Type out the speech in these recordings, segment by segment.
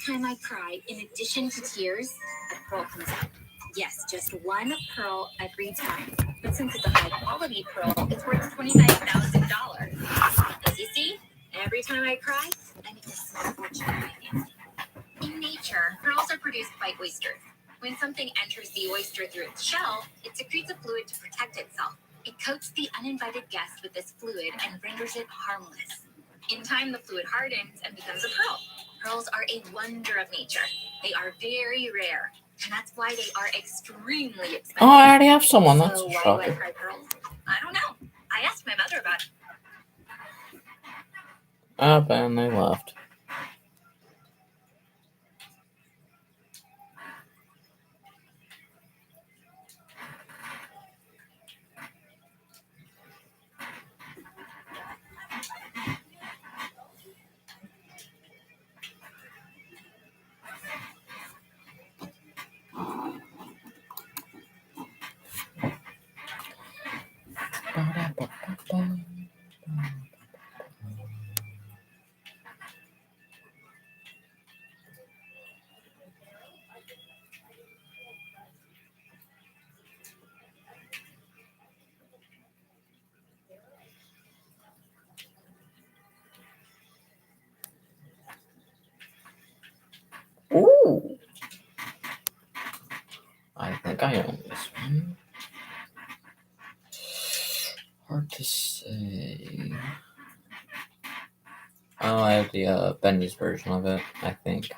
time I cry, in addition to tears, a pearl comes out. Yes, just one pearl every time. But since it's a high-quality pearl, it's worth $29,000. As you see, every time I cry, I make a small fortune in my family. In nature, pearls are produced by oysters. When something enters the oyster through its shell, it secretes a fluid to protect itself. It coats the uninvited guest with this fluid and renders it harmless. In time, the fluid hardens and becomes a pearl. Pearls are a wonder of nature. They are very rare, and that's why they are extremely expensive. Oh, I already have someone. That's So a why do I shocker. cry pearls? I don't know. I asked my mother about it. Up and they left. Ooh. I think I own this one. Hard to say. Oh, I have the Benny's version of it, I think.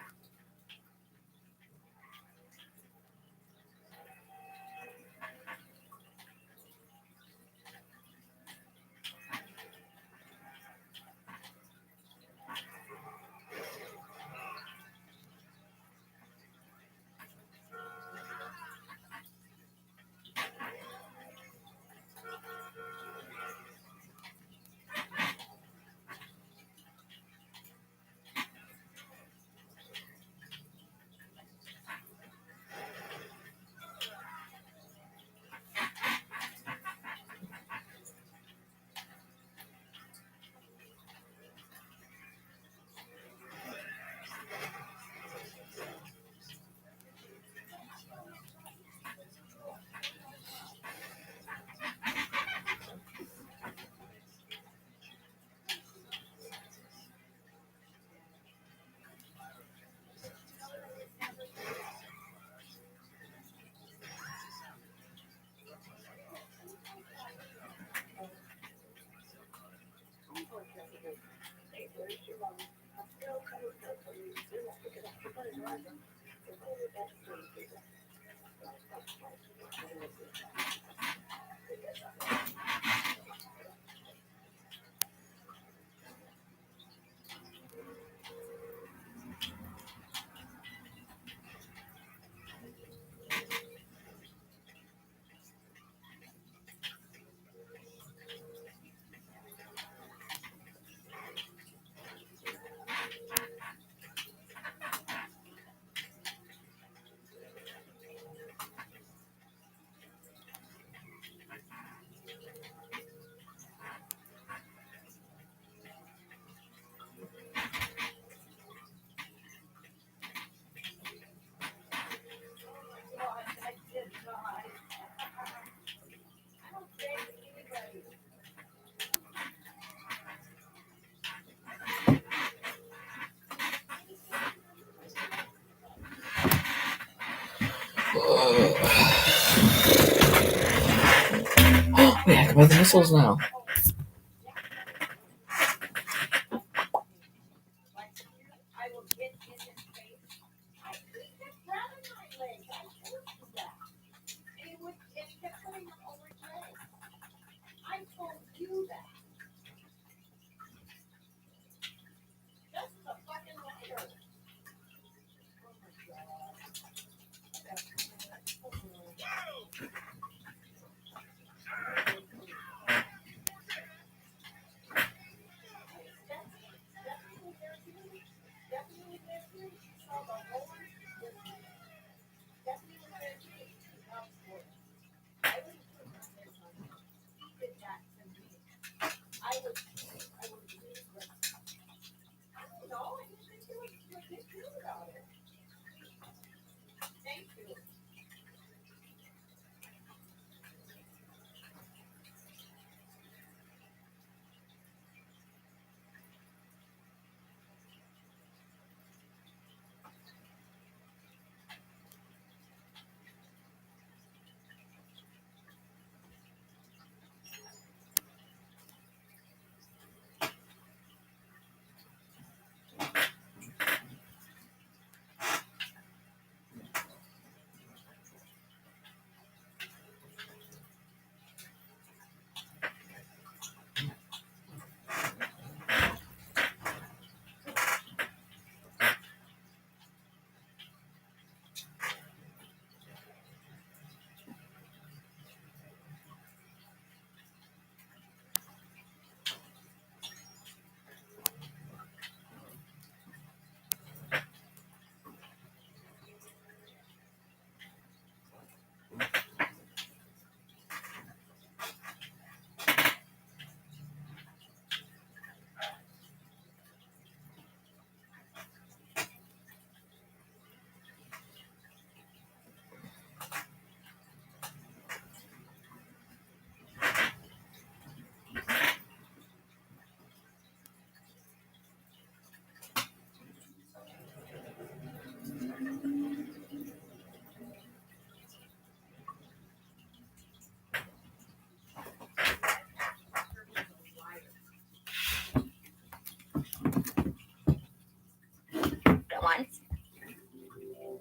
Wait, I can buy the missiles now.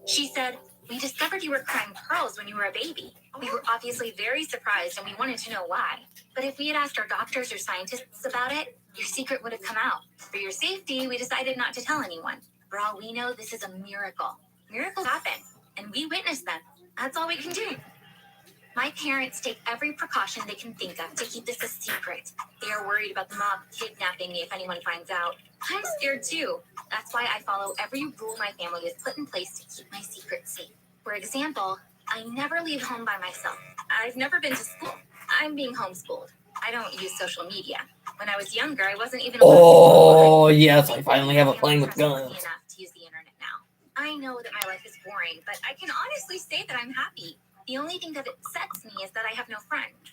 She said, "We discovered you were crying pearls when you were a baby. We were obviously very surprised and we wanted to know why. But if we had asked our doctors or scientists about it, your secret would have come out. For your safety, we decided not to tell anyone. For all we know, this is a miracle. Miracles happen, and we witnessed them. That's all we can do." My parents take every precaution they can think of to keep this a secret. They are worried about the mob kidnapping me if anyone finds out. I'm scared too. That's why I follow every rule my family has put in place to keep my secret safe. For example, I never leave home by myself. I've never been to school. I'm being homeschooled. I don't use social media. When I was younger, I wasn't even allowed to Oh, yes, I finally have a playing with guns. enough to use the internet now. I know that my life is boring, but I can honestly say that I'm happy. The only thing that upsets me is that I have no friends.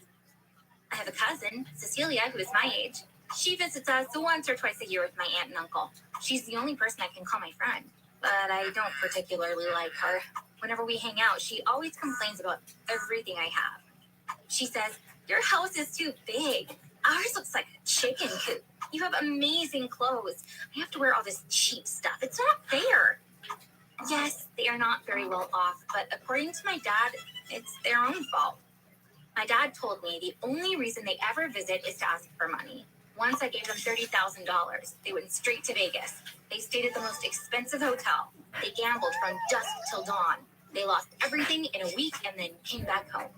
I have a cousin, Cecilia, who is my age. She visits us once or twice a year with my aunt and uncle. She's the only person I can call my friend, but I don't particularly like her. Whenever we hang out, she always complains about everything I have. She says, "Your house is too big. Ours looks like a chicken coop. You have amazing clothes. I have to wear all this cheap stuff. It's not fair." Yes, they are not very well off, but according to my dad, it's their own fault. My dad told me the only reason they ever visit is to ask for money. Once I gave them $30,000. They went straight to Vegas. They stayed at the most expensive hotel. They gambled from dusk till dawn. They lost everything in a week and then came back home.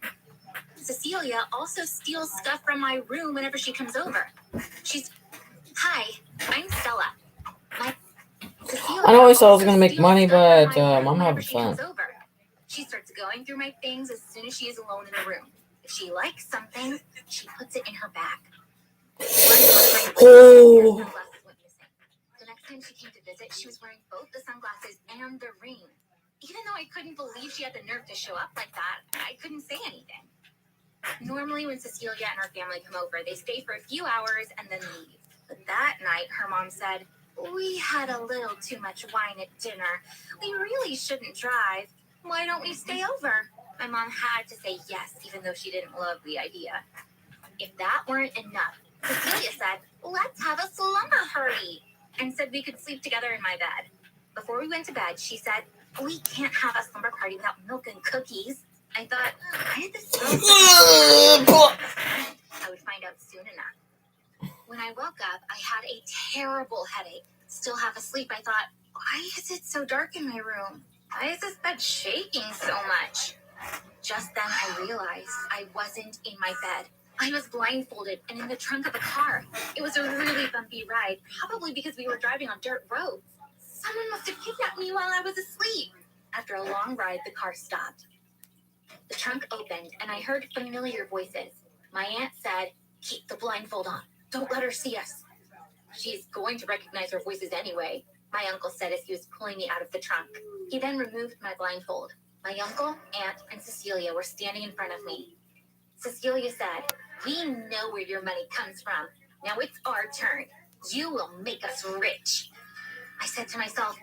Cecilia also steals stuff from my room whenever she comes over. Hi, I'm Stella. I know I said I was gonna make money, but I'm having fun. She starts going through my things as soon as she is alone in the room. If she likes something, she puts it in her bag. Oh. Sunglasses went missing. The next time she came to visit, she was wearing both the sunglasses and the ring. Even though I couldn't believe she had the nerve to show up like that, I couldn't say anything. Normally, when Cecilia and her family come over, they stay for a few hours and then leave. But that night, her mom said, "We had a little too much wine at dinner. We really shouldn't drive. Why don't we stay over?" My mom had to say yes, even though she didn't love the idea. If that weren't enough, Cecilia said, "Let's have a slumber party," and said we could sleep together in my bed. Before we went to bed, she said, "We can't have a slumber party without milk and cookies." I thought, why did this smell so I would find out soon enough. When I woke up, I had a terrible headache. Still half asleep, I thought, why is it so dark in my room? Why is this bed shaking so much? Just then I realized I wasn't in my bed. I was blindfolded and in the trunk of a car. It was a really bumpy ride, probably because we were driving on dirt roads. Someone must have kidnapped me while I was asleep. After a long ride, the car stopped. The trunk opened and I heard familiar voices. My aunt said, "Keep the blindfold on. Don't let her see us." "She's going to recognize our voices anyway," my uncle said as he was pulling me out of the trunk. He then removed my blindfold. My uncle, aunt, and Cecilia were standing in front of me. Cecilia said, "We know where your money comes from. Now it's our turn. You will make us rich." I said to myself,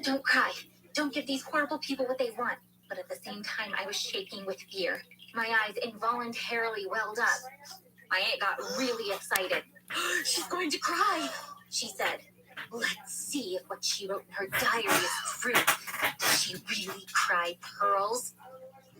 don't cry. Don't give these horrible people what they want. But at the same time, I was shaking with fear. My eyes involuntarily welled up. My aunt got really excited. "She's going to cry," she said. "Let's see if what she wrote in her diary is true. Does she really cry pearls?"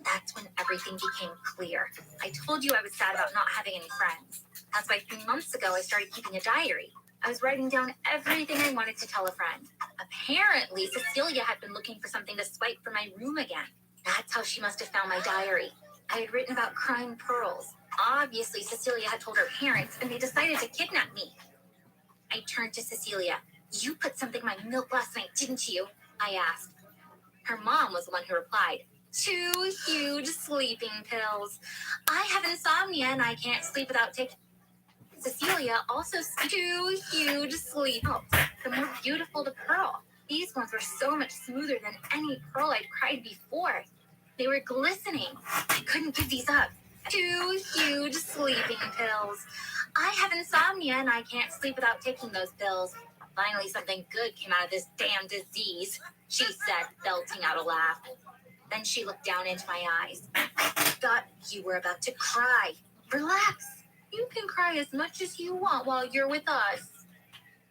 That's when everything became clear. I told you I was sad about not having any friends. That's why 3 months ago I started keeping a diary. I was writing down everything I wanted to tell a friend. Apparently, Cecilia had been looking for something to swipe from my room again. That's how she must have found my diary. I had written about crying pearls. Obviously, Cecilia had told her parents, and they decided to kidnap me. I turned to Cecilia. "You put something in my milk last night, didn't you?" I asked. Her mom was the one who replied, "2 huge sleeping pills. I have insomnia and I can't sleep without taking." Cecilia also 2 huge sleep pills. The more beautiful the pearl. These ones were so much smoother than any pearl I'd cried before. They were glistening. I couldn't give these up. 2 huge sleeping pills. I have insomnia and I can't sleep without taking those pills. Finally, something good came out of this damn disease, she said, belting out a laugh. Then she looked down into my eyes. "I thought you were about to cry. Relax. You can cry as much as you want while you're with us."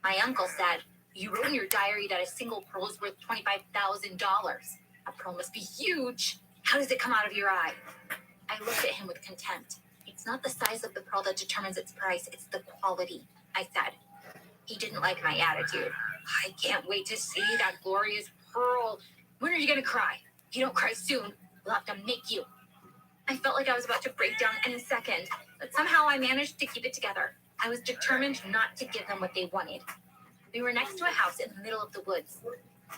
My uncle said, "You wrote in your diary that a single pearl is worth $25,000. A pearl must be huge. How does it come out of your eye? I looked at him with contempt. It's not the size of the pearl that determines its price, it's the quality, I said. He didn't like my attitude. I can't wait to see that glorious pearl. When are you going to cry? If you don't cry soon, we'll have to make you. I felt like I was about to break down any second, but somehow I managed to keep it together. I was determined not to give them what they wanted. We were next to a house in the middle of the woods.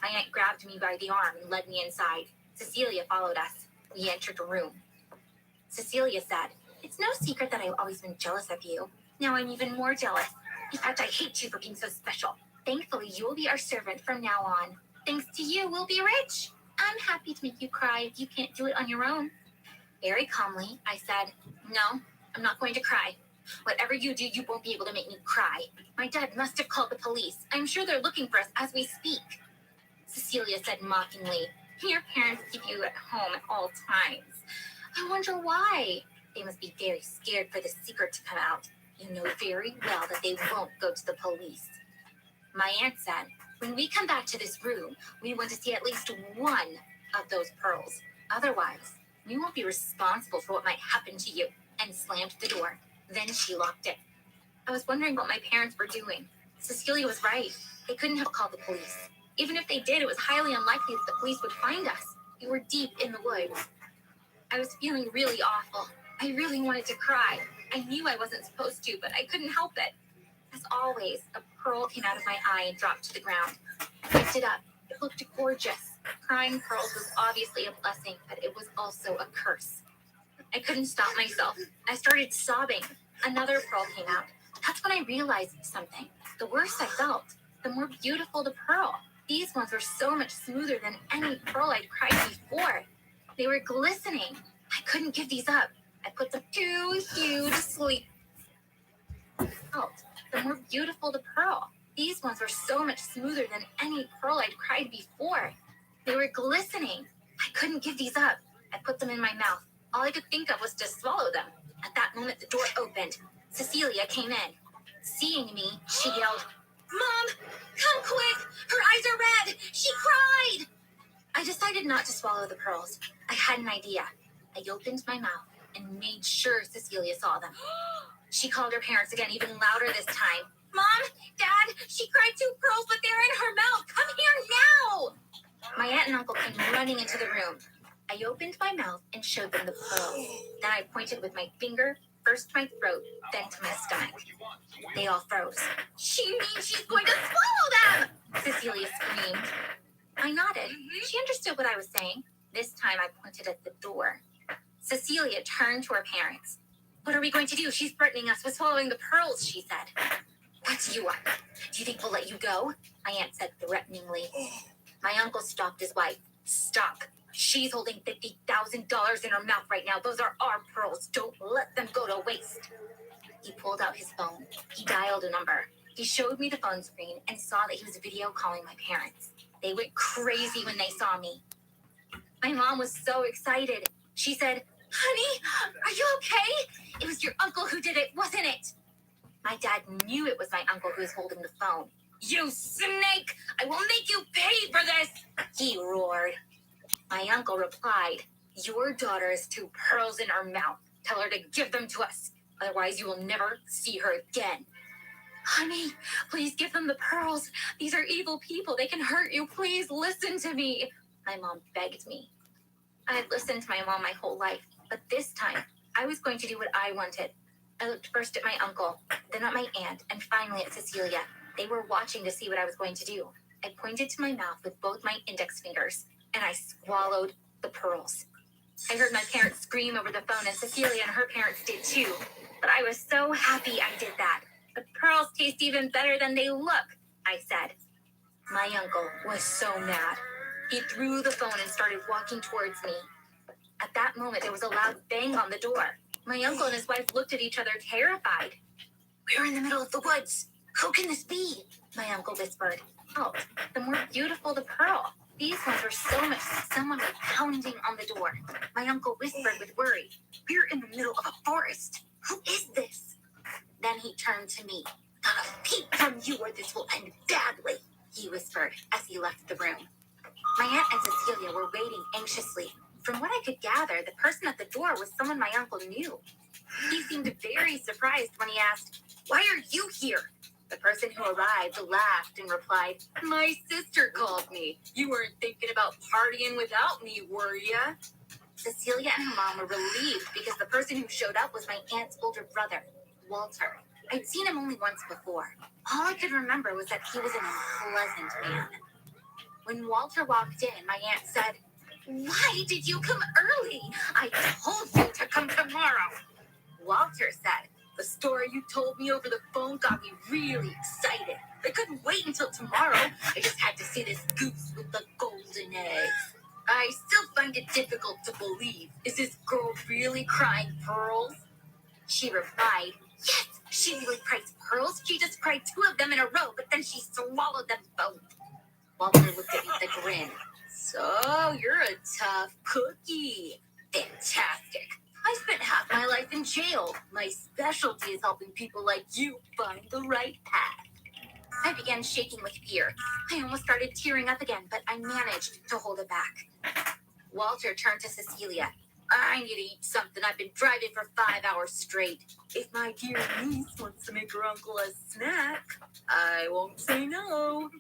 My aunt grabbed me by the arm and led me inside. Cecilia followed us. We entered a room. Cecilia said, "It's no secret that I've always been jealous of you. Now I'm even more jealous. In fact, I hate you for being so special. Thankfully, you will be our servant from now on. Thanks to you, we'll be rich. I'm happy to make you cry if you can't do it on your own." Very calmly, I said, "No, I'm not going to cry. Whatever you do, you won't be able to make me cry. My dad must have called the police. I'm sure they're looking for us as we speak." Cecilia said mockingly, "Your parents keep you at home at all times. I wonder why. They must be very scared for the secret to come out. You know very well that they won't go to the police." My aunt said, "When we come back to this room, we want to see at least one of those pearls. Otherwise, we won't be responsible for what might happen to you," and slammed the door. Then she locked it. I was wondering what my parents were doing. Cecilia was right. They couldn't have called the police. Even if they did, it was highly unlikely that the police would find us. We were deep in the woods. I was feeling really awful. I really wanted to cry. I knew I wasn't supposed to, but I couldn't help it. As always, a pearl came out of my eye and dropped to the ground. I picked it up. It looked gorgeous. Crying pearls was obviously a blessing, but it was also a curse. I couldn't stop myself. I started sobbing. Another pearl came out. That's when I realized something. The worse I felt, the more beautiful the pearl. These ones were so much smoother than any pearl I'd cried before. They were glistening. I couldn't give these up. I put them to huge sleep. The more beautiful the pearl. These ones were so much smoother than any pearl I'd cried before. They were glistening. I couldn't give these up. I put them in my mouth. All I could think of was to swallow them. At that moment, the door opened. Cecilia came in. Seeing me, she yelled, "Mom, come quick! Her eyes are red! She cried!" I decided not to swallow the pearls. I had an idea. I opened my mouth and made sure Cecilia saw them. She called her parents again, even louder this time. "Mom, Dad, she cried 2 pearls, but they're in her mouth. Come here now!" My aunt and uncle came running into the room. I opened my mouth and showed them the pearls. Then I pointed with my finger, first to my throat, then to my stomach. They all froze. "She means she's going to swallow them!" Cecilia screamed. I nodded. She understood what I was saying. This time I pointed at the door. Cecilia turned to her parents. "What are we going to do? She's threatening us with swallowing the pearls," she said. "What's you up? Do you think we'll let you go?" my aunt said threateningly. My uncle stopped his wife. "Stop. She's holding $50,000 in her mouth right now. Those are our pearls. Don't let them go to waste." He pulled out his phone. He dialed a number. He showed me the phone screen and saw that he was video calling my parents. They went crazy when they saw me. My mom was so excited. She said, "Honey, are you okay? It was your uncle who did it, wasn't it?" My dad knew it was my uncle who was holding the phone. "You snake! I will make you pay for this!" he roared. My uncle replied, "Your daughter has 2 pearls in her mouth. Tell her to give them to us. Otherwise, you will never see her again." "Honey, please give them the pearls. These are evil people. They can hurt you. Please listen to me," my mom begged me. I had listened to my mom my whole life, but this time, I was going to do what I wanted. I looked first at my uncle, then at my aunt, and finally at Cecilia. They were watching to see what I was going to do. I pointed to my mouth with both my index fingers, and I swallowed the pearls. I heard my parents scream over the phone, and Cecilia and her parents did too. But I was so happy I did that. "The pearls taste even better than they look," I said. My uncle was so mad. He threw the phone and started walking towards me. At that moment, there was a loud bang on the door. My uncle and his wife looked at each other, terrified. "We're in the middle of the woods. Who can this be?" my uncle whispered. "Oh, the more beautiful the pearl. These ones were so much." Someone was pounding on the door. My uncle whispered with worry, "We're in the middle of a forest. Who is this?" Then he turned to me. "Not a peep from you or this will end badly," he whispered as he left the room. My aunt and Cecilia were waiting anxiously. From what I could gather, the person at the door was someone my uncle knew. He seemed very surprised when he asked, "Why are you here?" The person who arrived laughed and replied, "My sister called me. You weren't thinking about partying without me, were ya?" Cecilia and her mom were relieved because the person who showed up was my aunt's older brother, Walter. I'd seen him only once before. All I could remember was that he was an unpleasant man. When Walter walked in, my aunt said, "Why did you come early? I told you to come tomorrow." Walter said, "The story you told me over the phone got me really excited. I couldn't wait until tomorrow. I just had to see this goose with the golden eggs. I still find it difficult to believe. Is this girl really crying pearls?" She replied, "Yes, she really cries pearls. She just cried 2 of them in a row, but then she swallowed them both." Walter looked at me with a grin. "So, you're a tough cookie. Fantastic. I spent half my life in jail. My specialty is helping people like you find the right path." I began shaking with fear. I almost started tearing up again, but I managed to hold it back. Walter turned to Cecilia. "I need to eat something. I've been driving for 5 hours straight. If my dear niece wants to make her uncle a snack, I won't say no."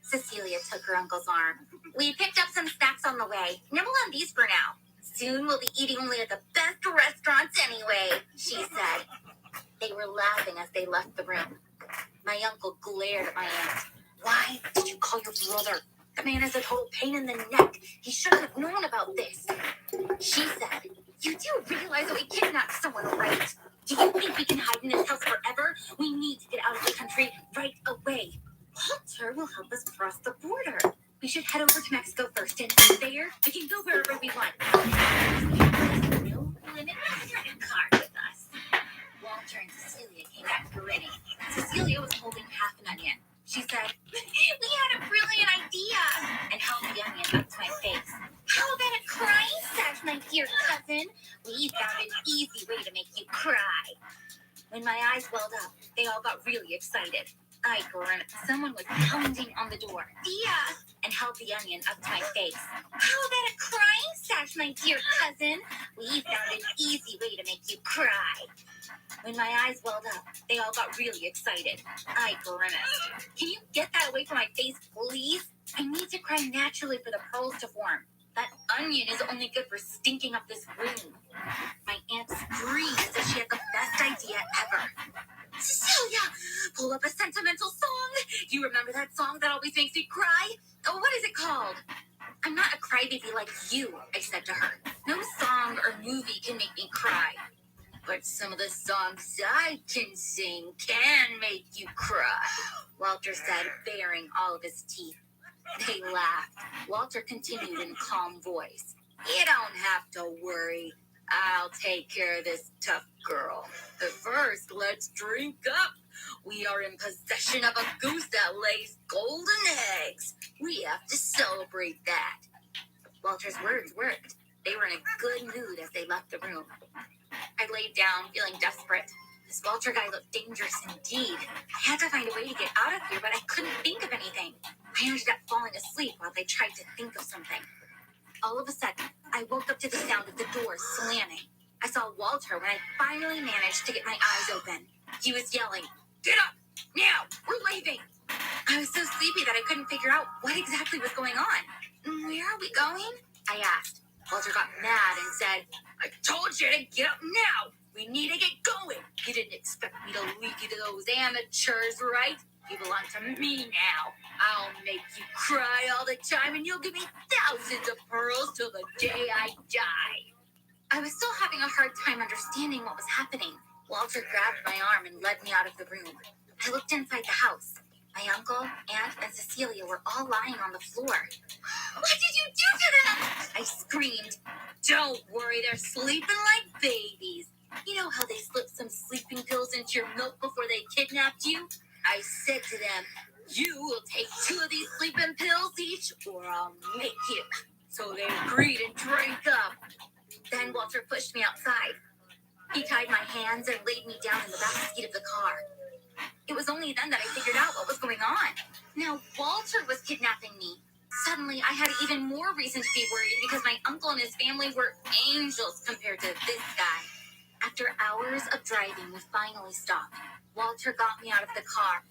Cecilia took her uncle's arm. "We picked up some snacks on the way. Nibble on these for now. Soon we'll be eating only at the best restaurants anyway," she said. They were laughing as they left the room. My uncle glared at my aunt. "Why did you call your brother? The man is a total pain in the neck. He should have known about this." She said, "You do realize that we kidnapped someone, right? Do you think we can hide in this house forever? We need to get out of the country right away. Walter will help us cross the border. We should head over to Mexico first, and from there, we can go wherever we want. No limit credit card with us." Walter and Cecilia came back grinning. Cecilia was holding half an onion. She said, "We had a brilliant idea," and held the onion up to my face. "How about a crying sash, my dear cousin? We found an easy way to make you cry." When my eyes welled up, they all got really excited. I grimaced. Someone was pounding on the door. "Dia!" and held the onion up to my face. "How about a crying sash, my dear cousin? We found an easy way to make you cry." When my eyes welled up, they all got really excited. I grimaced. "Can you get that away from my face, please? I need to cry naturally for the pearls to form. That onion is only good for stinking up this room." My aunt screamed as if she had the best idea ever. "Cecilia, pull up a sentimental song. You remember that song that always makes me cry? Oh, what is it called?" "I'm not a crybaby like you," I said to her. "No song or movie can make me cry. But some of the songs I can sing can make you cry," Walter said, baring all of his teeth. They laughed. Walter continued in a calm voice. "You don't have to worry. I'll take care of this tough girl. But first, let's drink up. We are in possession of a goose that lays golden eggs. We have to celebrate that." Walter's words worked. They were in a good mood as they left the room. I laid down, feeling desperate. This Walter guy looked dangerous indeed. I had to find a way to get out of here, but I couldn't think of anything. I ended up falling asleep while I tried to think of something. All of a sudden, I woke up to the sound of the door slamming. I saw Walter when I finally managed to get my eyes open. He was yelling, "Get up! Now! We're leaving!" I was so sleepy that I couldn't figure out what exactly was going on. "Where are we going?" I asked. Walter got mad and said, "I told you to get up now! We need to get going! You didn't expect me to leave you to those amateurs, right? You belong to me now. I'll make you cry all the time, and you'll give me thousands of pearls till the day I die." I was still having a hard time understanding what was happening. Walter grabbed my arm and led me out of the room. I looked inside the house. My uncle, aunt, and Cecilia were all lying on the floor. "What did you do to them?" I screamed. "Don't worry, they're sleeping like babies. You know how they slipped some sleeping pills into your milk before they kidnapped you? I said to them, 'You will take 2 of these sleeping pills each, or I'll make you.' So they agreed and drank up." Then Walter pushed me outside. He tied my hands and laid me down in the back seat of the car. It was only then that I figured out what was going on. Now Walter was kidnapping me. Suddenly, I had even more reason to be worried because my uncle and his family were angels compared to this guy. After hours of driving, we finally stopped. Walter got me out of the car,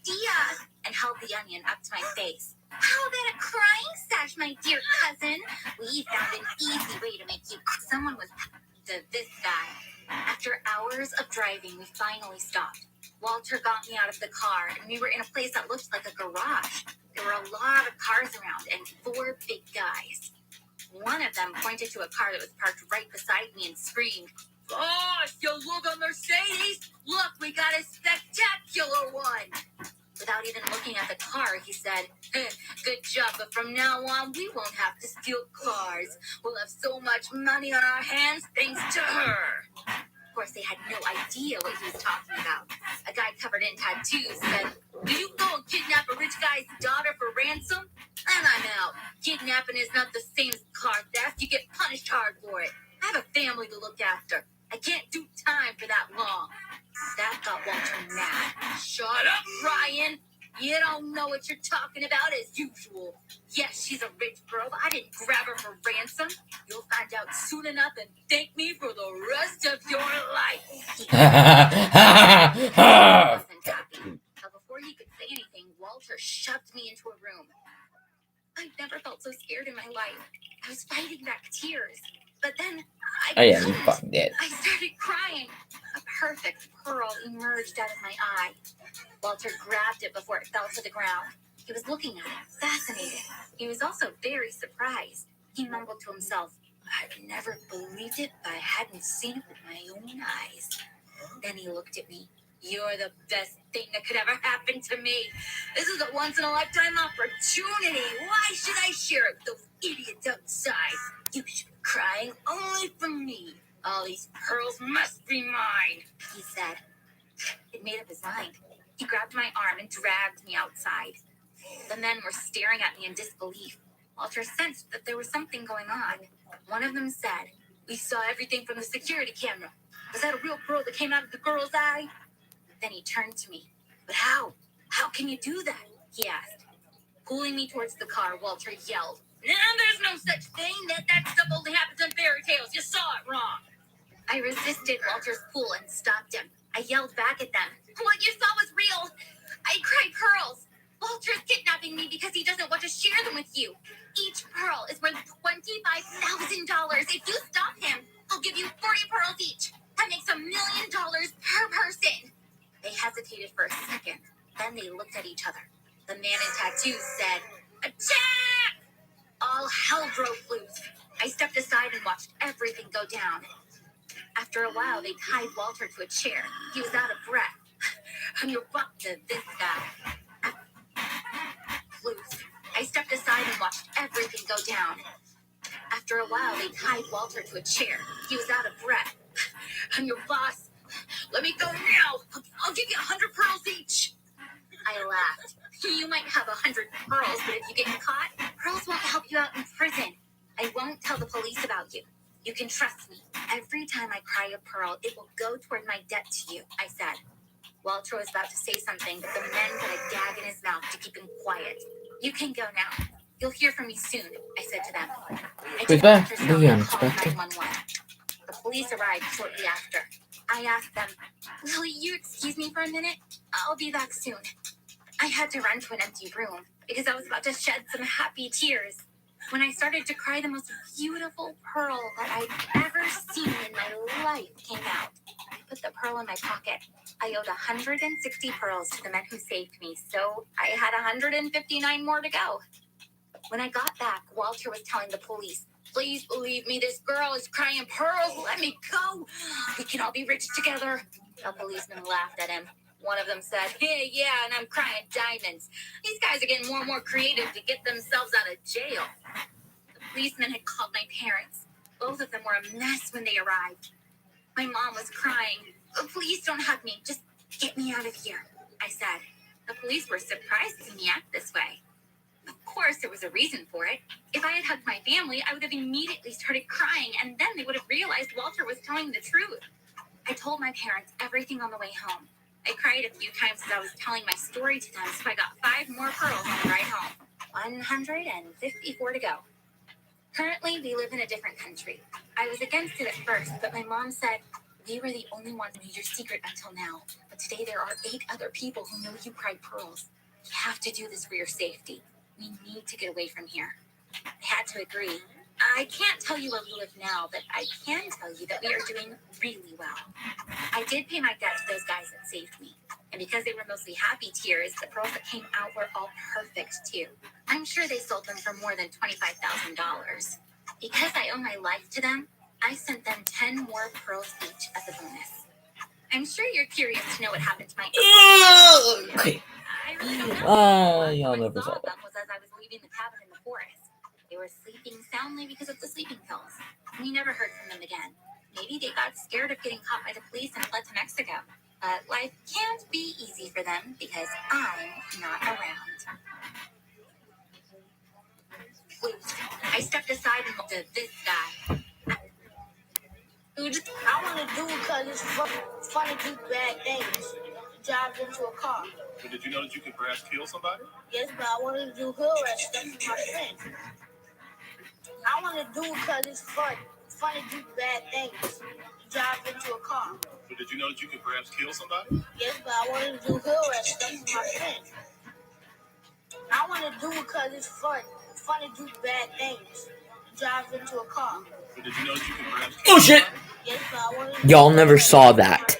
and held the onion up to my face. How about a crying stash, my dear cousin? We found an easy way to make you. Someone was to this guy. After hours of driving, we finally stopped. Walter got me out of the car, and we were in a place that looked like a garage. There were a lot of cars around and 4 big guys. One of them pointed to a car that was parked right beside me and screamed, "Boss, you look a Mercedes? Look, we got a spectacular one!" Without even looking at the car, he said, "Good job, but from now on, we won't have to steal cars. We'll have so much money on our hands thanks to her." Of course, they had no idea what he was talking about. A guy covered in tattoos said, "Do you go and kidnap a rich guy's daughter for ransom?" And I'm out. Kidnapping is not the same as car theft. You get punished hard for it. I have a family to look after. I can't do time for that long. That got Walter mad. "Shut up, Ryan. You don't know what you're talking about as usual. Yes, she's a rich girl, but I didn't grab her for ransom. You'll find out soon enough and thank me for the rest of your life." He wasn't happy. But before he could say anything, Walter shoved me into a room. I've never felt so scared in my life. I was fighting back tears. But then Oh yeah, you couldn't. fucking did. I started crying. A perfect pearl emerged out of my eye. Walter grabbed it before it fell to the ground. He was looking at it, fascinated. He was also very surprised. He mumbled to himself, "I'd never believed it if I hadn't seen it with my own eyes." Then he looked at me. "You're the best thing that could ever happen to me. This is a once-in-a-lifetime opportunity. Why should I share it with those idiots outside? You should be crying only for me. All these pearls must be mine," he said. It made up his mind. He grabbed my arm and dragged me outside. The men were staring at me in disbelief. Walter sensed that there was something going on. One of them said, "We saw everything from the security camera. Was that a real pearl that came out of the girl's eye?" Then he turned to me. "But how? How can you do that?" he asked. Pulling me towards the car, Walter yelled, "There's no such thing. That stuff only happens in fairy tales. You saw it wrong." I resisted Walter's pull and stopped him. I yelled back at them, "What you saw was real. I cried pearls. Walter's kidnapping me because he doesn't want to share them with you. Each pearl is worth $25,000. If you stop him, I'll give you 40 pearls each. That makes $1 million per person." They hesitated for a second. Then they looked at each other. The man in tattoos said, "Attack!" All hell broke loose. I stepped aside and watched everything go down. After a while, they tied Walter to a chair. He was out of breath. "I'm your butt to this guy." Loose. I stepped aside and watched everything go down. After a while, they tied Walter to a chair. He was out of breath. "I'm your boss. Let me go now. I'll give you 100 pearls each." I laughed. "You might have 100 pearls, but if you get caught, pearls won't help you out in prison. I won't tell the police about you. You can trust me. Every time I cry a pearl, it will go toward my debt to you," I said. Walter was about to say something, but the men put a gag in his mouth to keep him quiet. "You can go now. You'll hear from me soon," I said to them. I took back. Walter's phone and called 911. The police arrived shortly after. I asked them, "Will you excuse me for a minute? I'll be back soon." I had to run to an empty room because I was about to shed some happy tears. When I started to cry, the most beautiful pearl that I'd ever seen in my life came out. I put the pearl in my pocket. I owed 160 pearls to the men who saved me, so I had 159 more to go. When I got back, Walter was telling the police, "Please believe me, this girl is crying pearls. Let me go. We can all be rich together." A policeman laughed at him. One of them said, "Hey, yeah, and I'm crying diamonds. These guys are getting more and more creative to get themselves out of jail." The policeman had called my parents. Both of them were a mess when they arrived. My mom was crying. "Please don't hug me. Just get me out of here," I said. The police were surprised to see me act this way. Of course, there was a reason for it. If I had hugged my family, I would have immediately started crying, and then they would have realized Walter was telling the truth. I told my parents everything on the way home. I cried a few times as I was telling my story to them, so I got 5 more pearls on the ride home. 154 to go. Currently, we live in a different country. I was against it at first, but my mom said we were the only ones who knew your secret until now. But today there are 8 other people who know you cried pearls. We have to do this for your safety. We need to get away from here. I had to agree. I can't tell you where we live now, but I can tell you that we are doing really well. I did pay my debt to those guys that saved me. And because they were mostly happy tears, the pearls that came out were all perfect too. I'm sure they sold them for more than $25,000. Because I owe my life to them, I sent them 10 more pearls each as a bonus. I'm sure you're curious to know what happened to my Okay. I really don't know. Y'all What I never saw saw that. them was as I was leaving the cabin in the forest. They were sleeping soundly because of the sleeping pills. We never heard from them again. Maybe they got scared of getting caught by the police and fled to Mexico. But life can't be easy for them because I'm not around. Wait, I stepped aside and looked at this guy. I want to do it because it's fun to do bad things. Drive into a car. But did you know that you could perhaps kill somebody? Yes, but I wanted to do hood rat stuff with my friends. I want to do it because it's fun. It's fun to do bad things. Drive into a car. But did you know that you could perhaps kill somebody? Yes, but I wanted to do hood rat stuff with my friends. I want to do it because it's fun. It's fun to do bad things. Drive into a car. But did you know that you could perhaps kill Oh shit! somebody? Yes, but I wanted to do Y'all hood never rat saw stuff with my that. friends.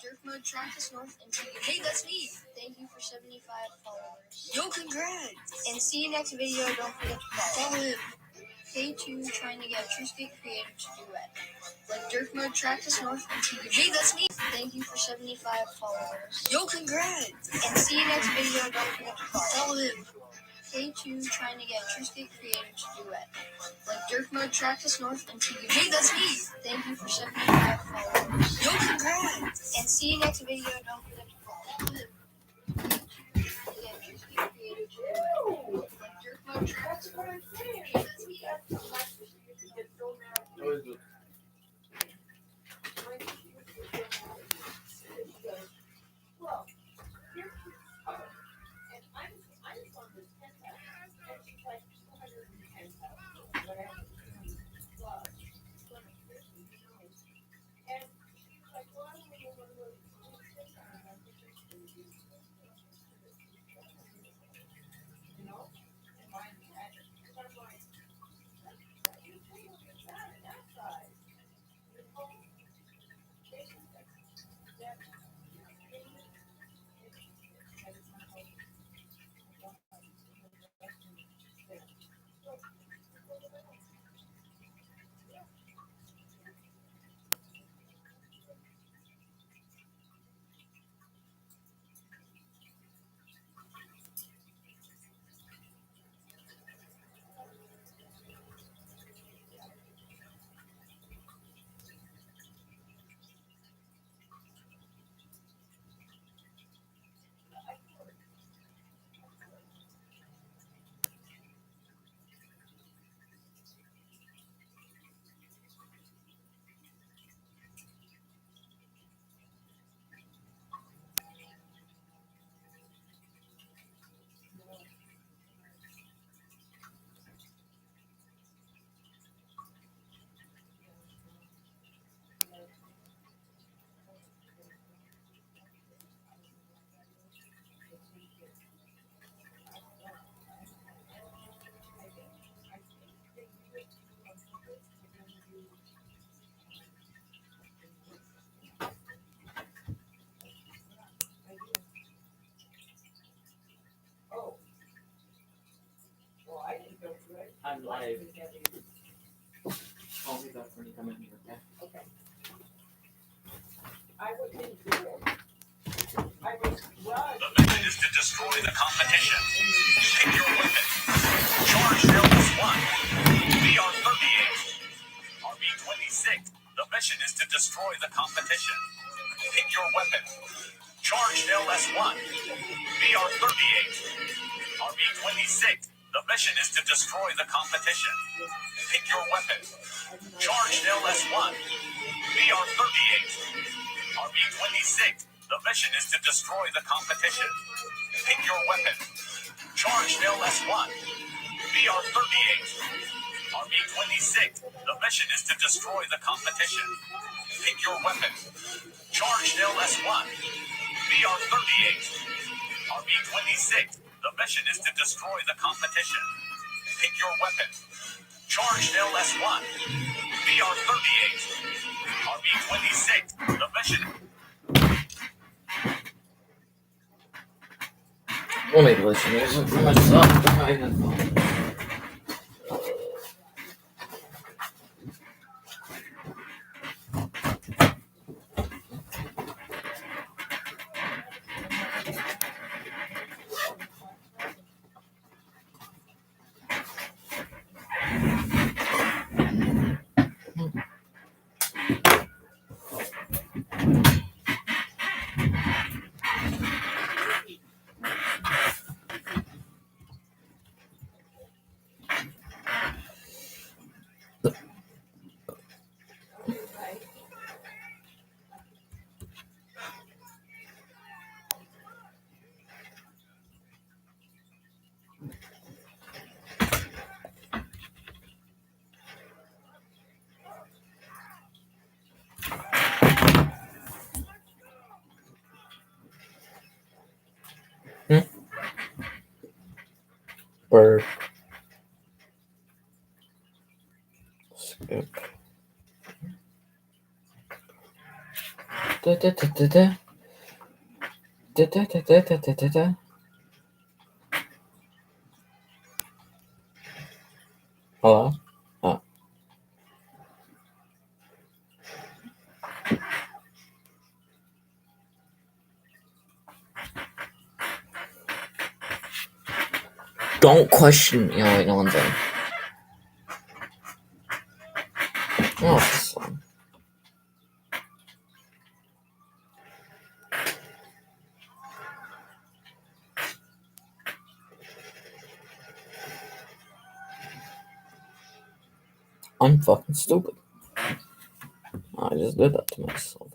Dirt Mode Trackers North and Chica. Hey, that's me. Thank you for 75 followers. Yo, congrats! And see you next video. Don't forget to follow him. K2 trying to get True State Creator to duet. Like Dirt Mode Trackers North and Chica. Hey, that's me. Thank you for 75 followers. Yo, congrats! And see you next video. Don't forget to follow him. K2 trying to get True State Creator to duet. Like Dirt Mode Trackers North and Chica. Hey, that's me. Thank you for 75 followers. Yo, congrats! And see you next video. Don't forget to follow him. Like Dirt Mode Trackers North and Chica. Hey, that's me. I'm live. Call me back when you come in here, okay? The mission is to destroy the competition. Pick your weapon. Charge Delta 1. We are 38. RB-26. The mission is to destroy the competition. Pick your weapon. Charge LS1. BR 38. RB-26. The mission is to destroy the competition. Pick your weapon. Charge LS1. BR 38. RB-26. The mission is to destroy the competition. Pick your weapon. Charge LS1. BR-38. RB-26. The mission is to destroy the competition. Pick your weapon. Charge LS1. BR-38. RB-26. The mission is to destroy the competition. Pick your weapon. Charge LS1. BR-38. RB-26. The mission. Let me listen to music for myself. Bird. Skip. Hello? Oh. Don't question me. Oh, wait, no one's in. Oh, son. I'm fucking stupid. I just did that to myself.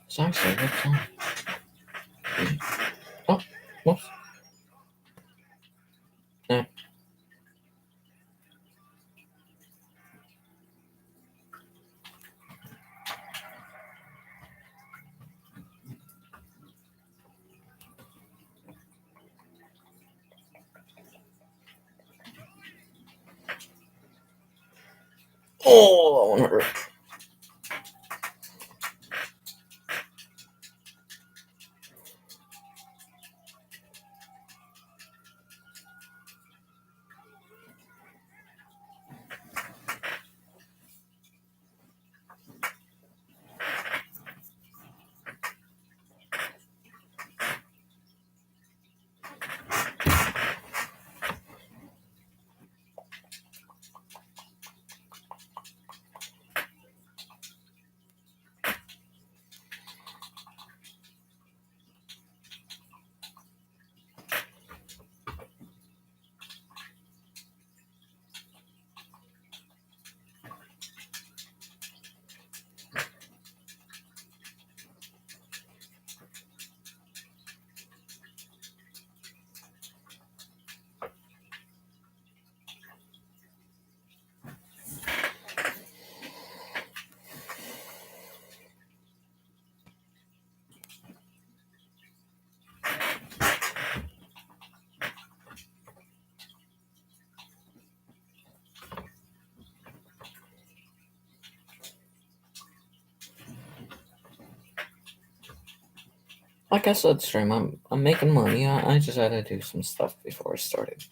It's actually a good song. Oh, whoops. Yeah. Oh, that one hurt. Like I said, stream, I'm making money. I just had to do some stuff before I started.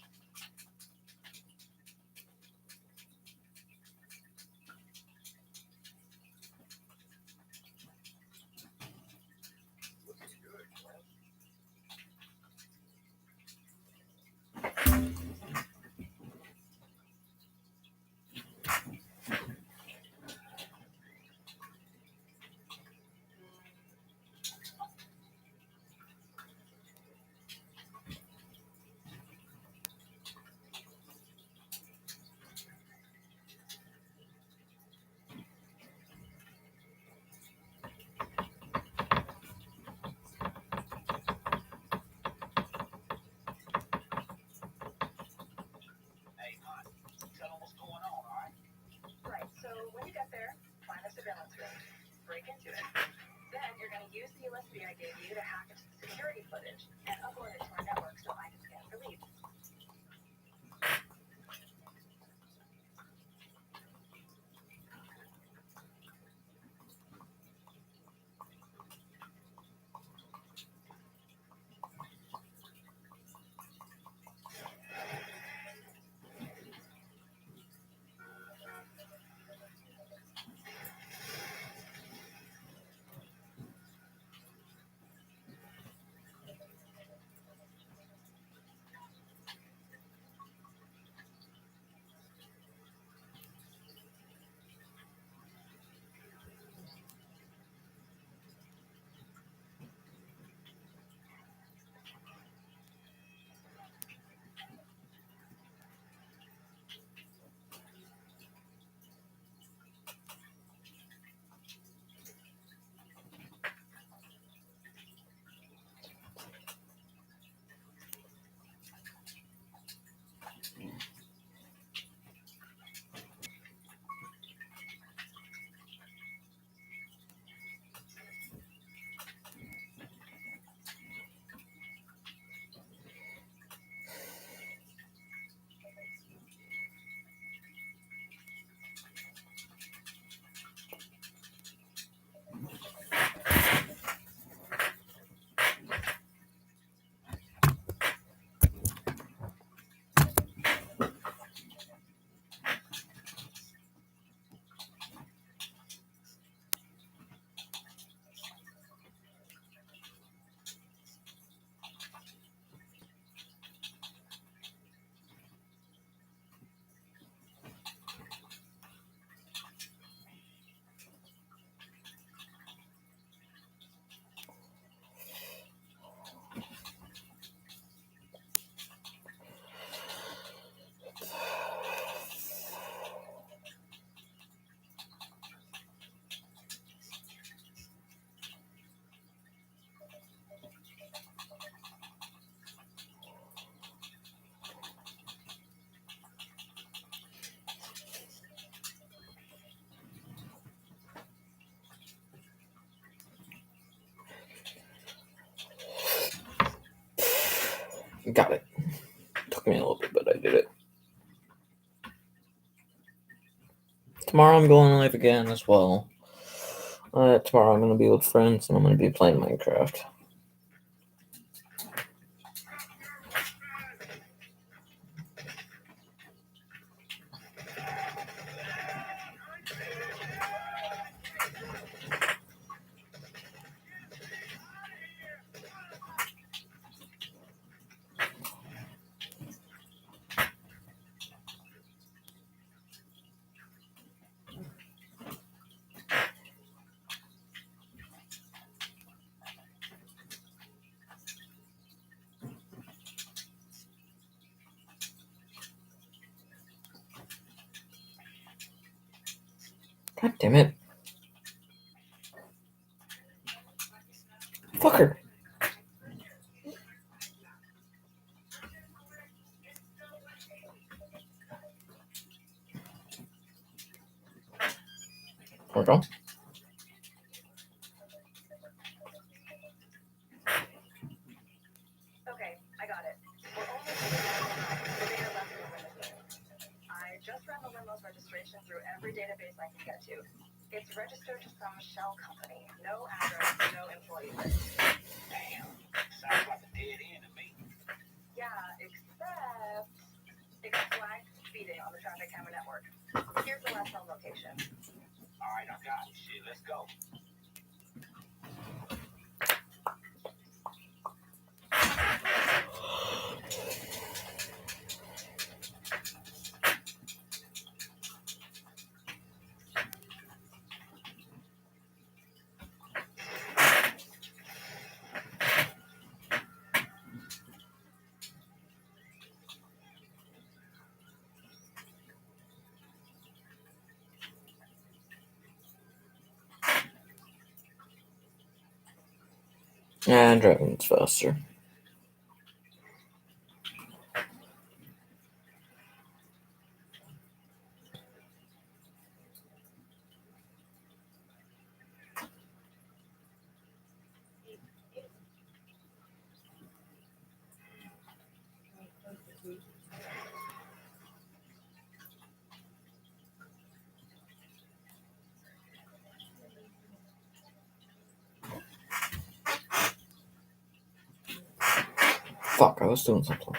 Hey, hon, tell them what's going on, all right? Right. So when you get there, find the surveillance room, break into it. Then you're going to use the USB I gave you to hack into the security footage and upload it to our network so I can scan for leads. Got it. Took me a little bit, but I did it. Tomorrow I'm going live again as well. Tomorrow I'm going to be with friends and I'm going to be playing Minecraft. God damn it. Fucker. There we go. Okay, I got it. We're only the data left is limited. I just ran the limo's registration through every database I can get to. It's registered to some shell company. No address, no employee list. Here's the last known location. All right, I got it. Shit, let's go. Yeah, driving's faster. Fuck, I was doing something.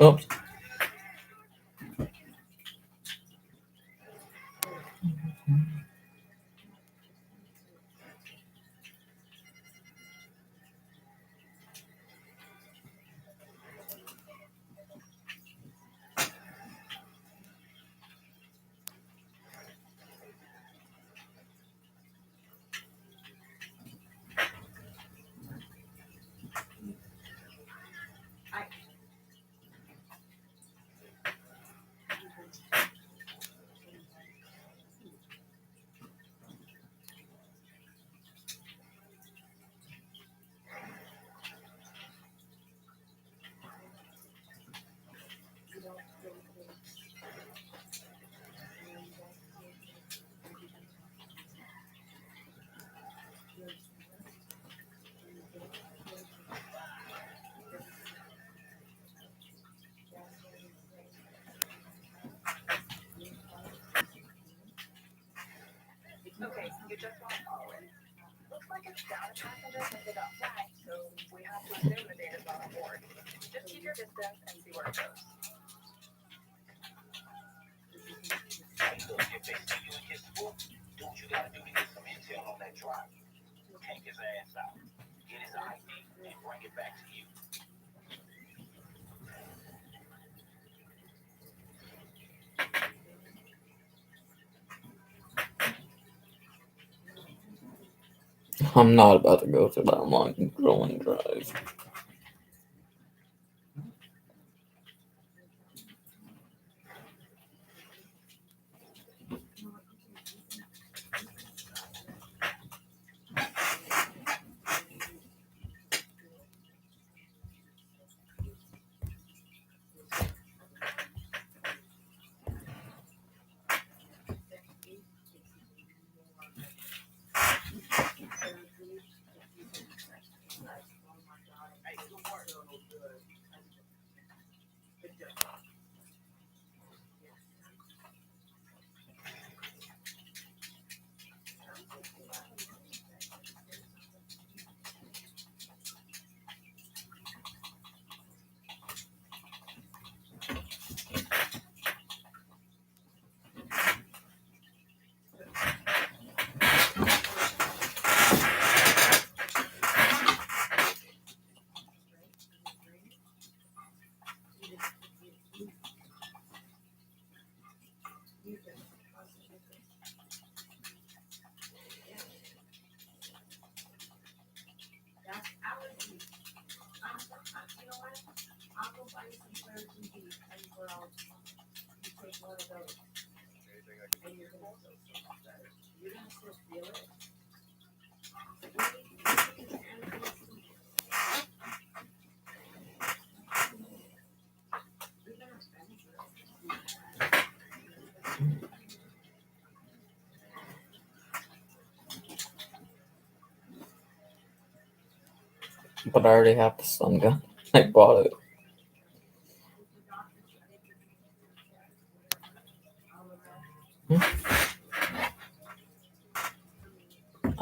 Oops. Okay, you just want to follow it. Looks like it's down a passenger since they got flagged, so we have to assume the data's not on board. Just keep your distance and see where it goes. Hey, look, if they see you in his swoop, do what you gotta do to get some intel on that driver. Take his ass out, get his ID, and bring it back to you. I'm not about to go through that long rolling drive. But I already have the stun gun. I bought it.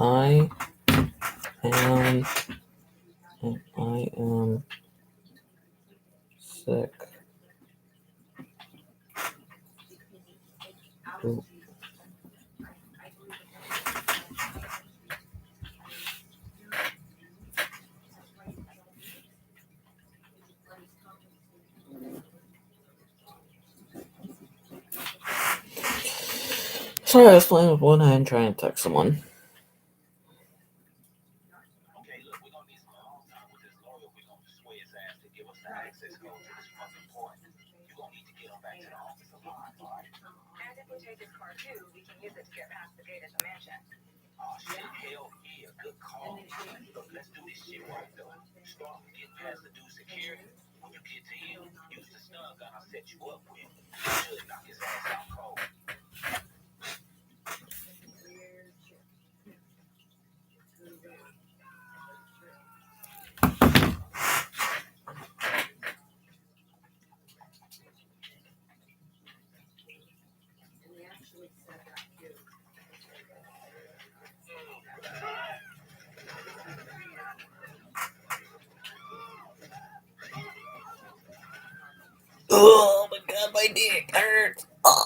I am sick. Ooh. Sorry, I was playing with one hand trying to text someone. Okay, look, we're gonna need some alone time with this lawyer. We're gonna sway his ass to give us the access code to this fucking point. You're gonna need to get him back to the office alive, alright? And if we take his car too, we can use it to get past the gate at the mansion. Oh shit, hell yeah, good call. Look, let's do this shit right though. Start with getting past the dude's security. When you get to him, use the stun gun I set you up with. You should knock his ass out cold. Oh my god, my dick hurts. Oh.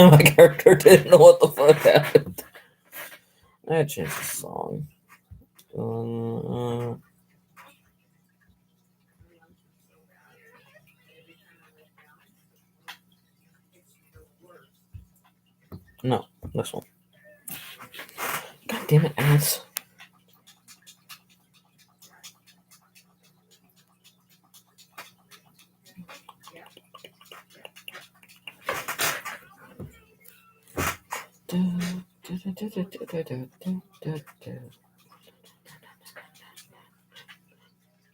My character didn't know what the fuck happened. I had to change the song. No, this one. God damn it, ass.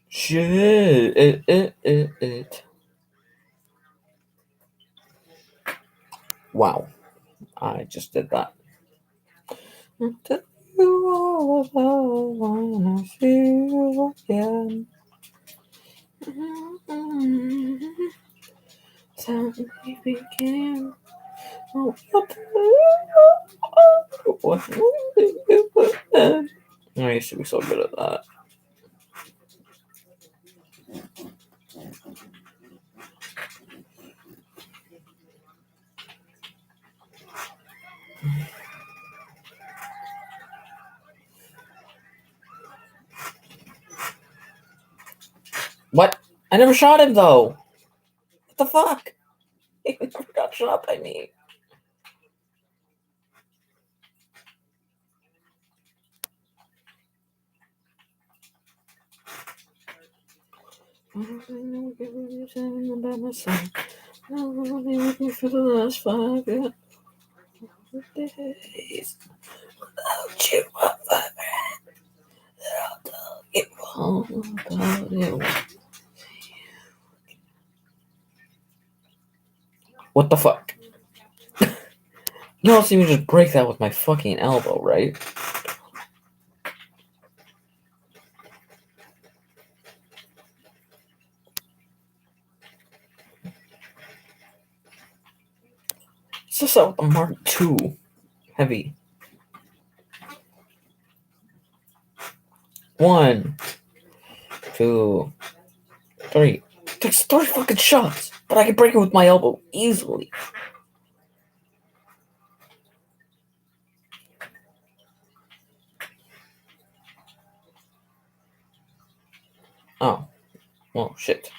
Shit. It. Wow. I just did that. I'll tell you all about when I see you again. Tell me we can. Oh, I used to be so good at that. What? I never shot him though. What the fuck? He never got shot by me. I don't know what you're saying about myself. I don't be with me for the last 5 days. Without you, I'll tell you all about it. What the fuck? You don't see me just break that with my fucking elbow, right? It's just out with the Mark II Heavy. 1. 2, 3. Takes 3 fucking shots, but I can break it with my elbow easily. Oh, well, shit.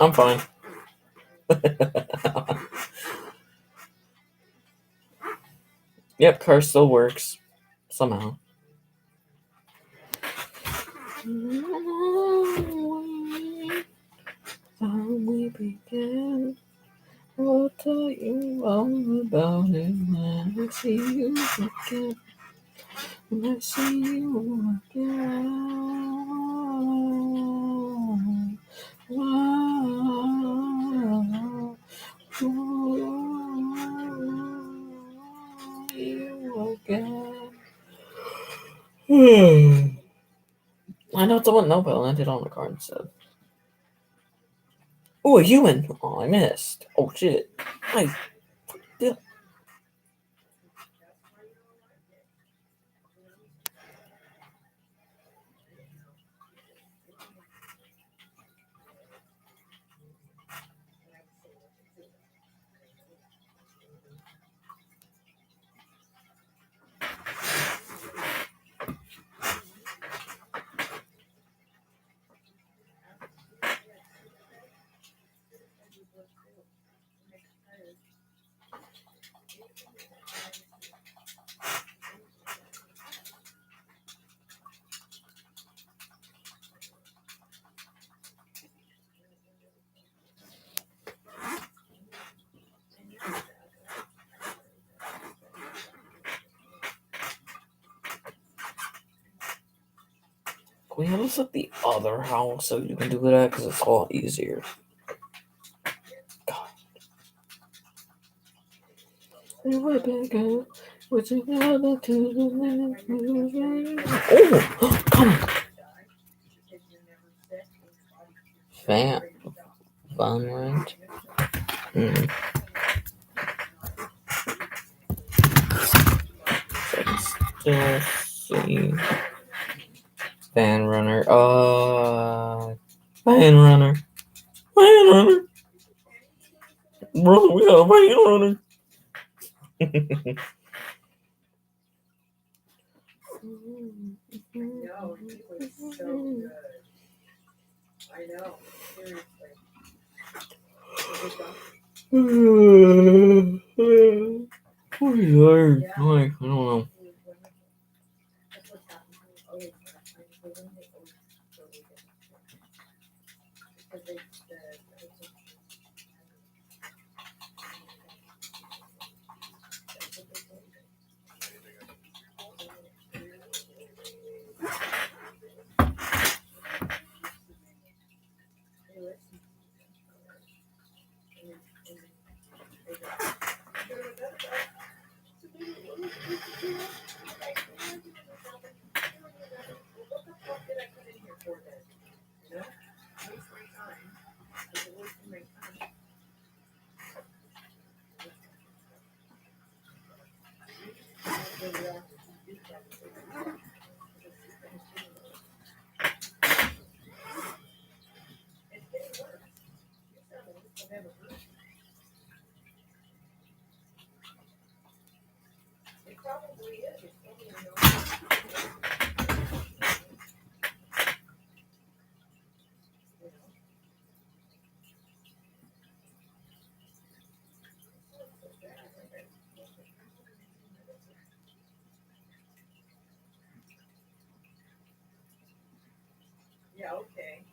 I'm fine. Yep, car still works. Somehow. We began. I'll tell you all about it when I see you again. When I see you again. Wow. You again. I know someone Nobel landed on the car instead. Oh, a human! Oh, I missed. Oh shit. I did. Can we have this at the other house so you can do that? Because it's a lot easier. God. Oh, come on. Van rent. Still see. Van runner. Van runner. Van runner. Bro, we got a van runner. No, he was so good. I know, seriously. What is that? Like, I don't know. That's what's happened to me always last time. So when they always go with it. Because they Yeah, okay.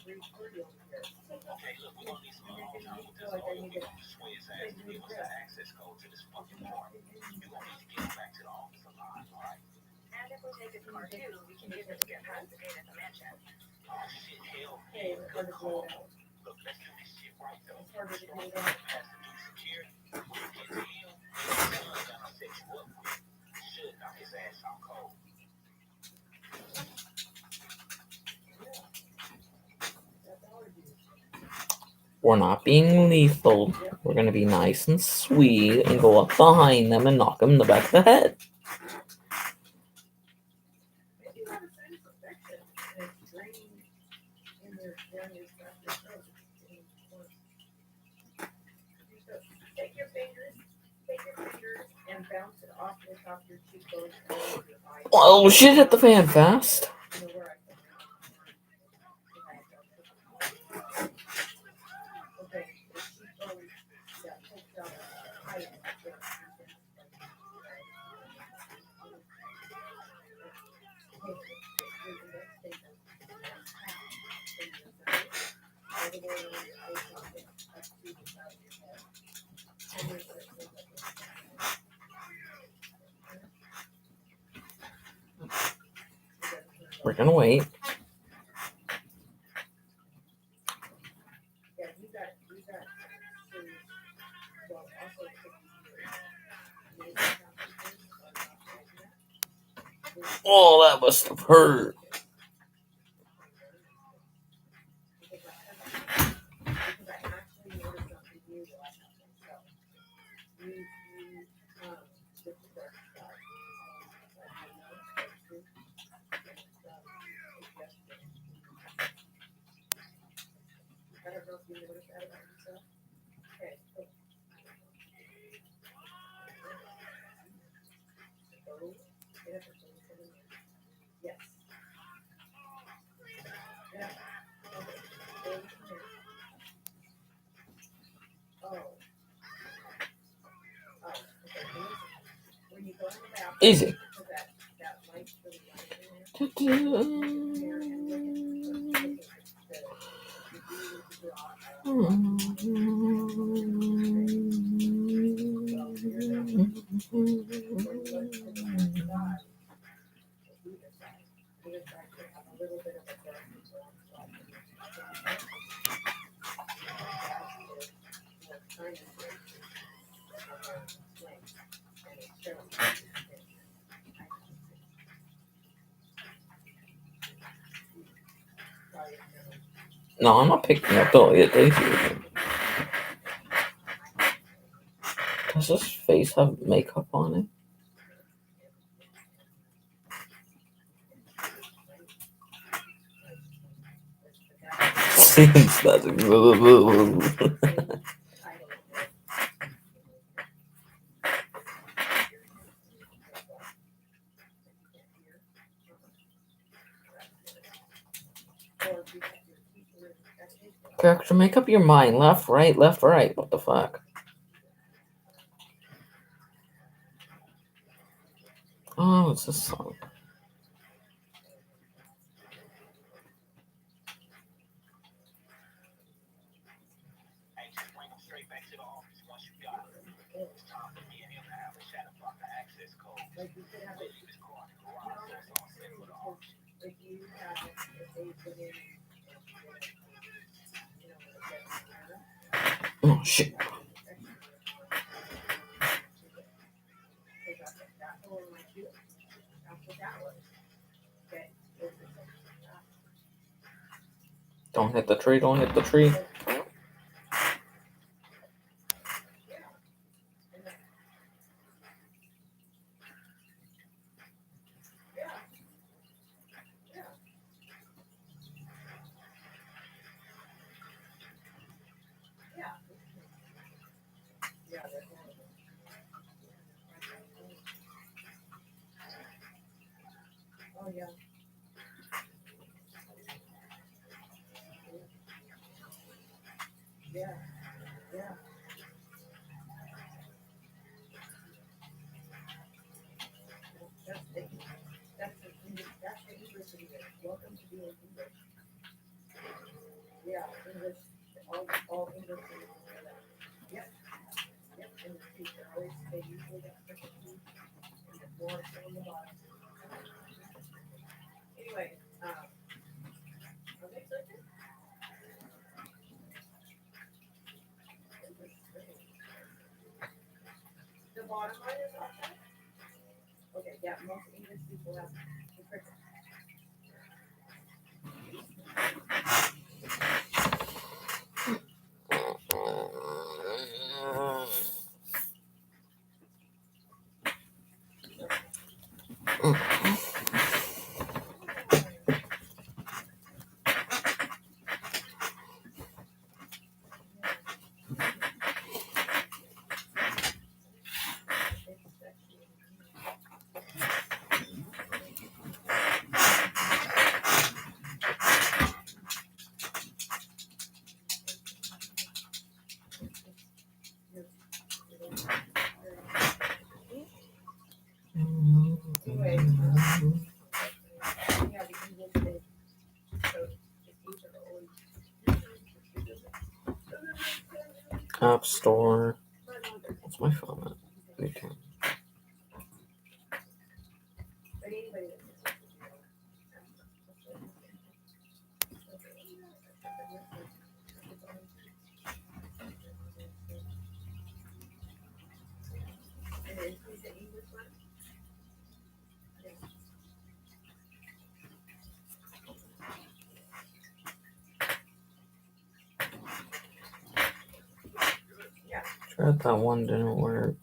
Okay, look, we're gonna need some alone time with this. We're gonna sway his ass to give us the access code to this fucking bar. You're gonna need to get him back to the office alive, all right? And if we take his car too, we can use it to get past the gate at the mansion. Oh shit, hell yeah, good call. Look, let's do this shit right though. Strong has to do security. You get to him, the son gonna set you up with. Should knock his ass out cold. We're not being lethal. We're gonna be nice and sweet and go up behind them and knock them in the back of the head. Take your fingers and bounce it off the top of your cheekbones and over your eye. Oh shit, hit the fan fast. You know where I can. Okay, the cheekbone that pokes out the eye. We're gonna wait. Yeah, you got, well, also, Oh, that must have hurt. I don't know if you noticed that about yourself. Okay, so. Go, get up and go in there. Yes. Yeah. Okay. Go in there. Oh. Oh, okay. When you go in the bathroom. Easy. So that light's really light in there. No, I'm not picking up Elliot Daisy again. Does his face have makeup on it? Seems that's Character, make up your mind. Left, right, left, right. What the fuck? Oh, it's this song. Hey, just bring him straight back to the office once you got him. It's time for me and him to have a chat about the access code. We'll leave his car in the garage so it's all set for the auction. If you have, if they put in, Oh shit. Don't hit the tree, don't hit the tree. Oh, yeah. Yeah, yeah. That's the university. Welcome to the university. English, all English is wear that. Yep, yep, and the feet are always, they usually got different feet, and the more on the bottom. Anyway, okay, so the bottom line is outside. Okay, yeah, most English people have the cricket. Anyway, yeah, the English they so the feet are always. App Store. What's my phone at? Okay. But anyway, and then who's the English one? Tried that one, didn't work.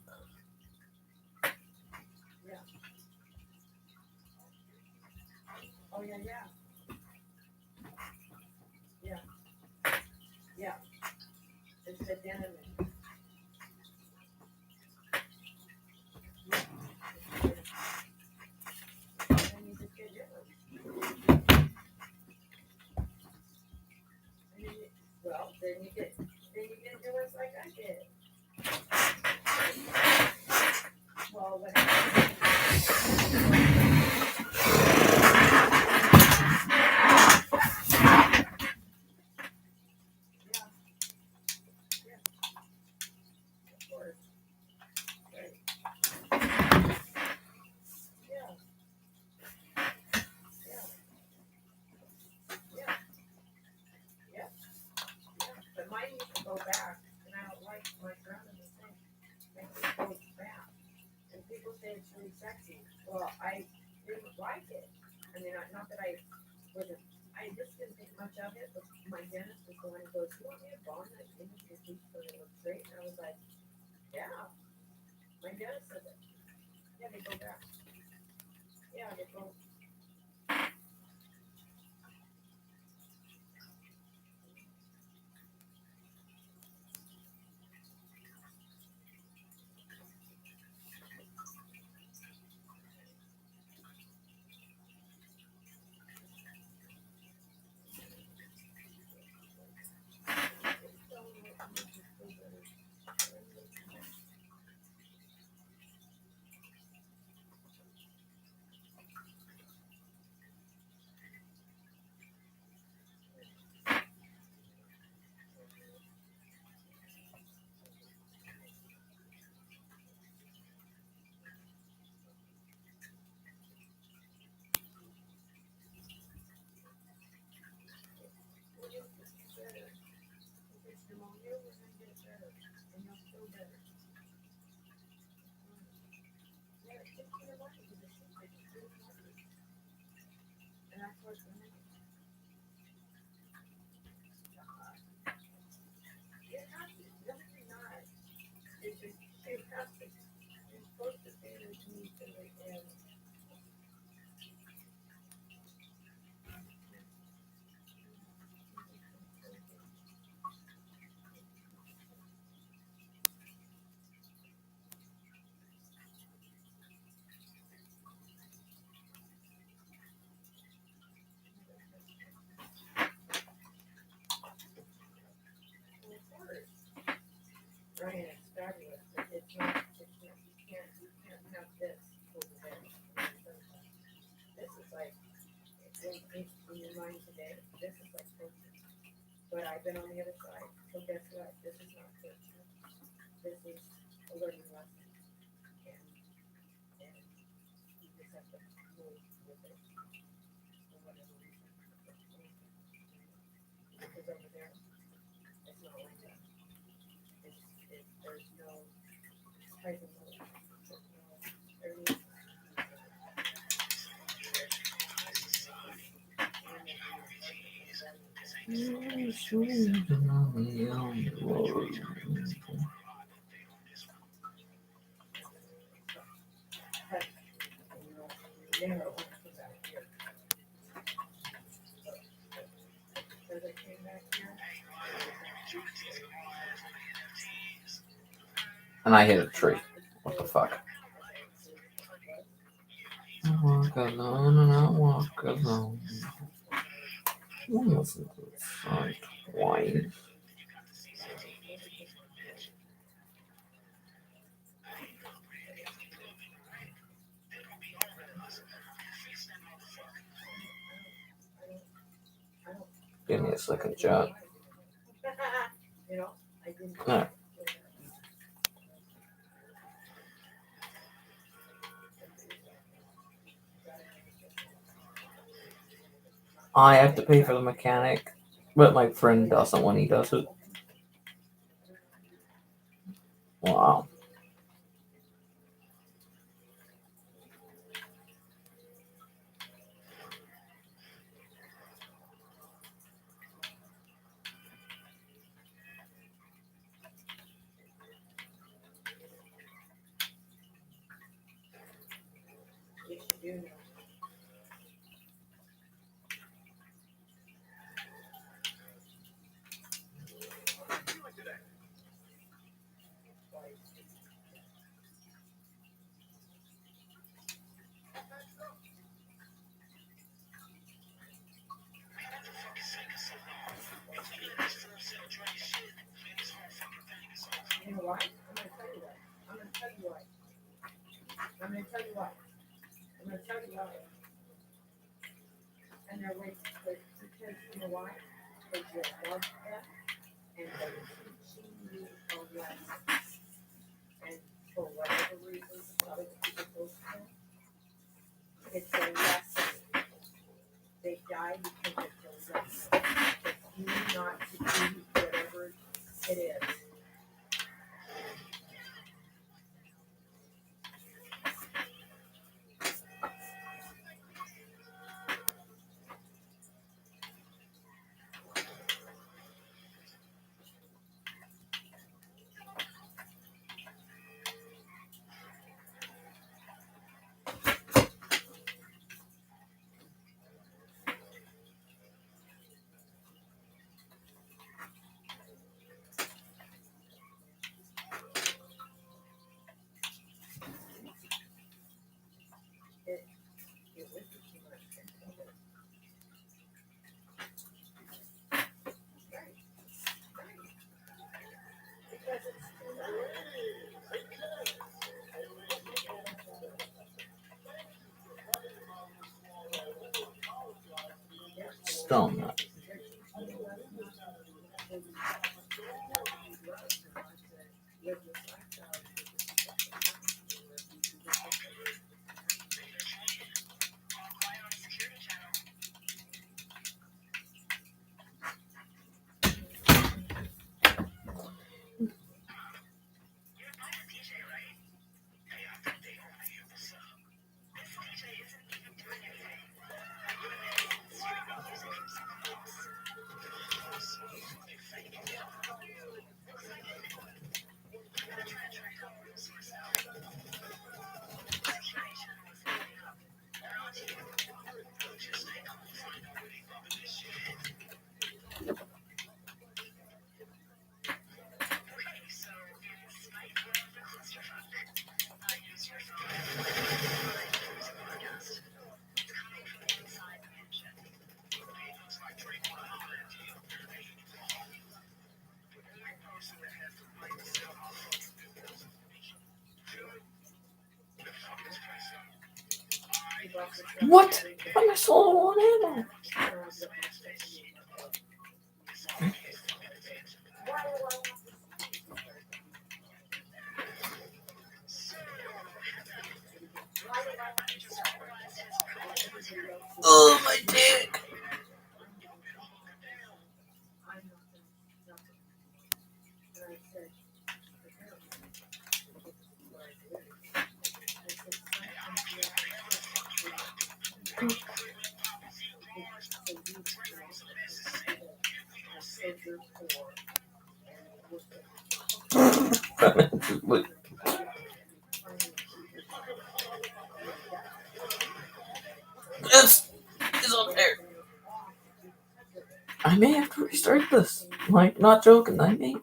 Oh, yeah, yeah. Yeah. Yeah. It's the denim. And you just get yours. And well, then you get yours like I did. Well, what But mine used to go back, and I don't like my ground in the sink. Makes it go back. And people say it's really sexy. Well, I didn't like it. I mean, not that I wasn't, I just didn't think much of it, but my dentist was the one who goes, you want me to bond that into your teeth so they look straight? And I was like, yeah. My dentist said that. Yeah, they go back. Yeah, they go. And that's what's in it. You have to, definitely not. It's just, you have to, you're supposed to say this to me to the end. Right, it's fabulous, but it's not, you can't have this over there. This is like, in your mind today, this is like perfect. But I've been on the other side, so guess what? This is not torture. This is a learning lesson. And you just have to move with it for whatever reason. Because over there, it's not like that. There's no type of move. Everything. Narrow back here. As I came back here, And I hit a tree. What the fuck? I walk alone and I walk alone. Listen to the song twice. Give me a second shot. you know, I didn't. No. I have to pay for the mechanic, but my friend doesn't when he does it. Wow. Yes, you do know. You know why? I'm gonna tell you why. I'm gonna tell you why. I'm gonna tell you why. I'm gonna tell you why. And they're like, because you know why? Because you love them and they're teaching you a lesson. And for whatever reason, other people go through, it's a lesson. They die because it's a lesson. You not to do whatever it is. It would be too much. Right. Because it's Still not. What? I missed all on ammo. This is unfair. I may have to restart this. Like, not joking, I may.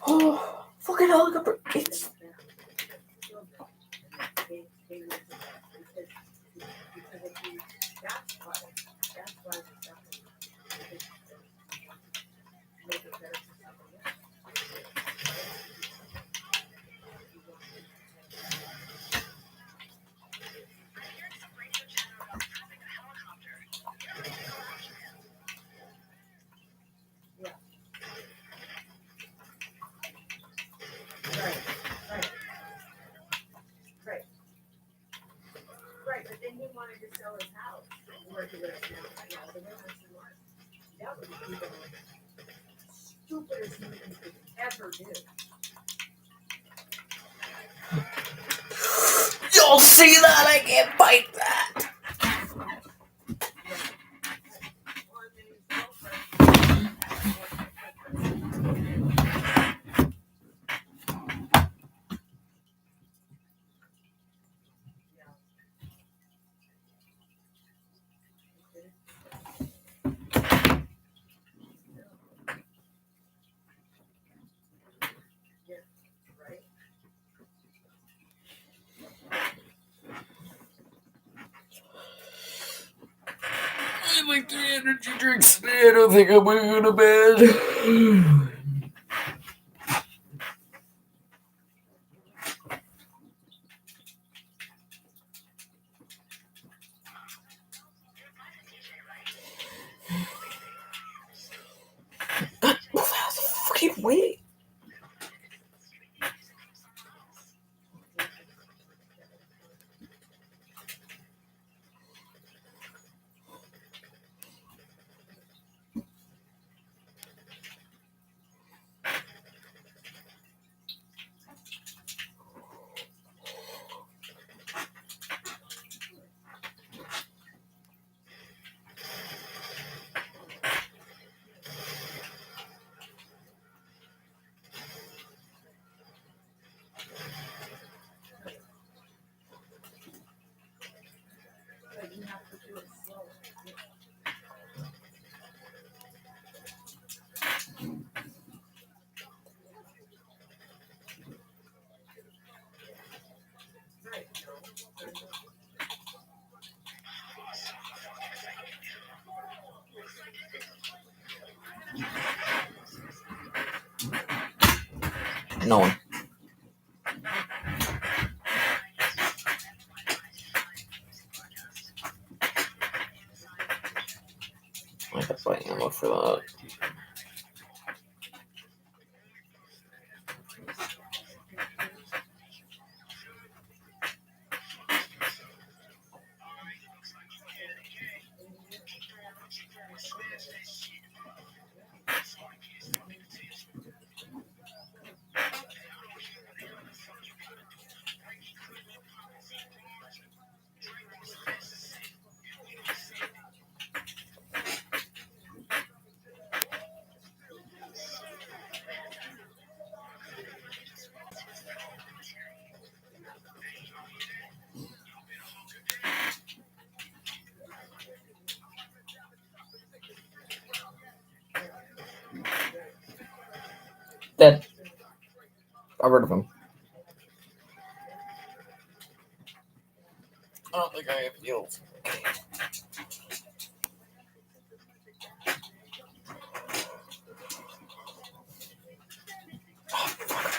Oh, fucking helicopter. It's... Right, but then he wanted to sell his house where he lives now. Yeah, the one house he wants. That would be the stupidest thing you could ever do. You'll see that? I can't bite that. I have like 3 energy drinks today. I don't think I'm going to go to bed. Fucking wait. No one. I got buying ammo for that. Dead. Got rid of him. I don't think I have heals.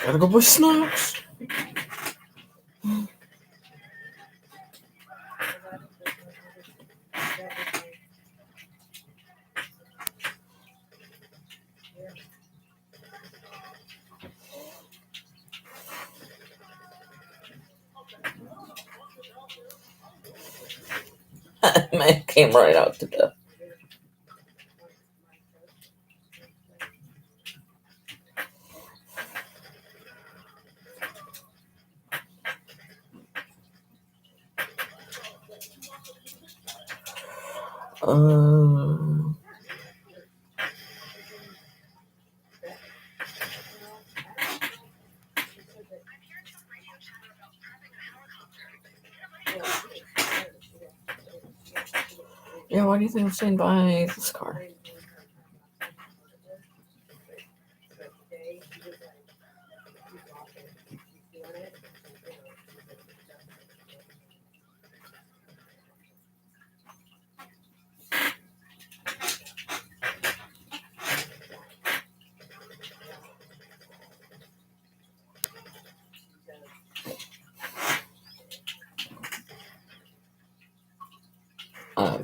Gotta go buy snacks. Man came right out to death. Yeah, why do you think I'm staying by this car?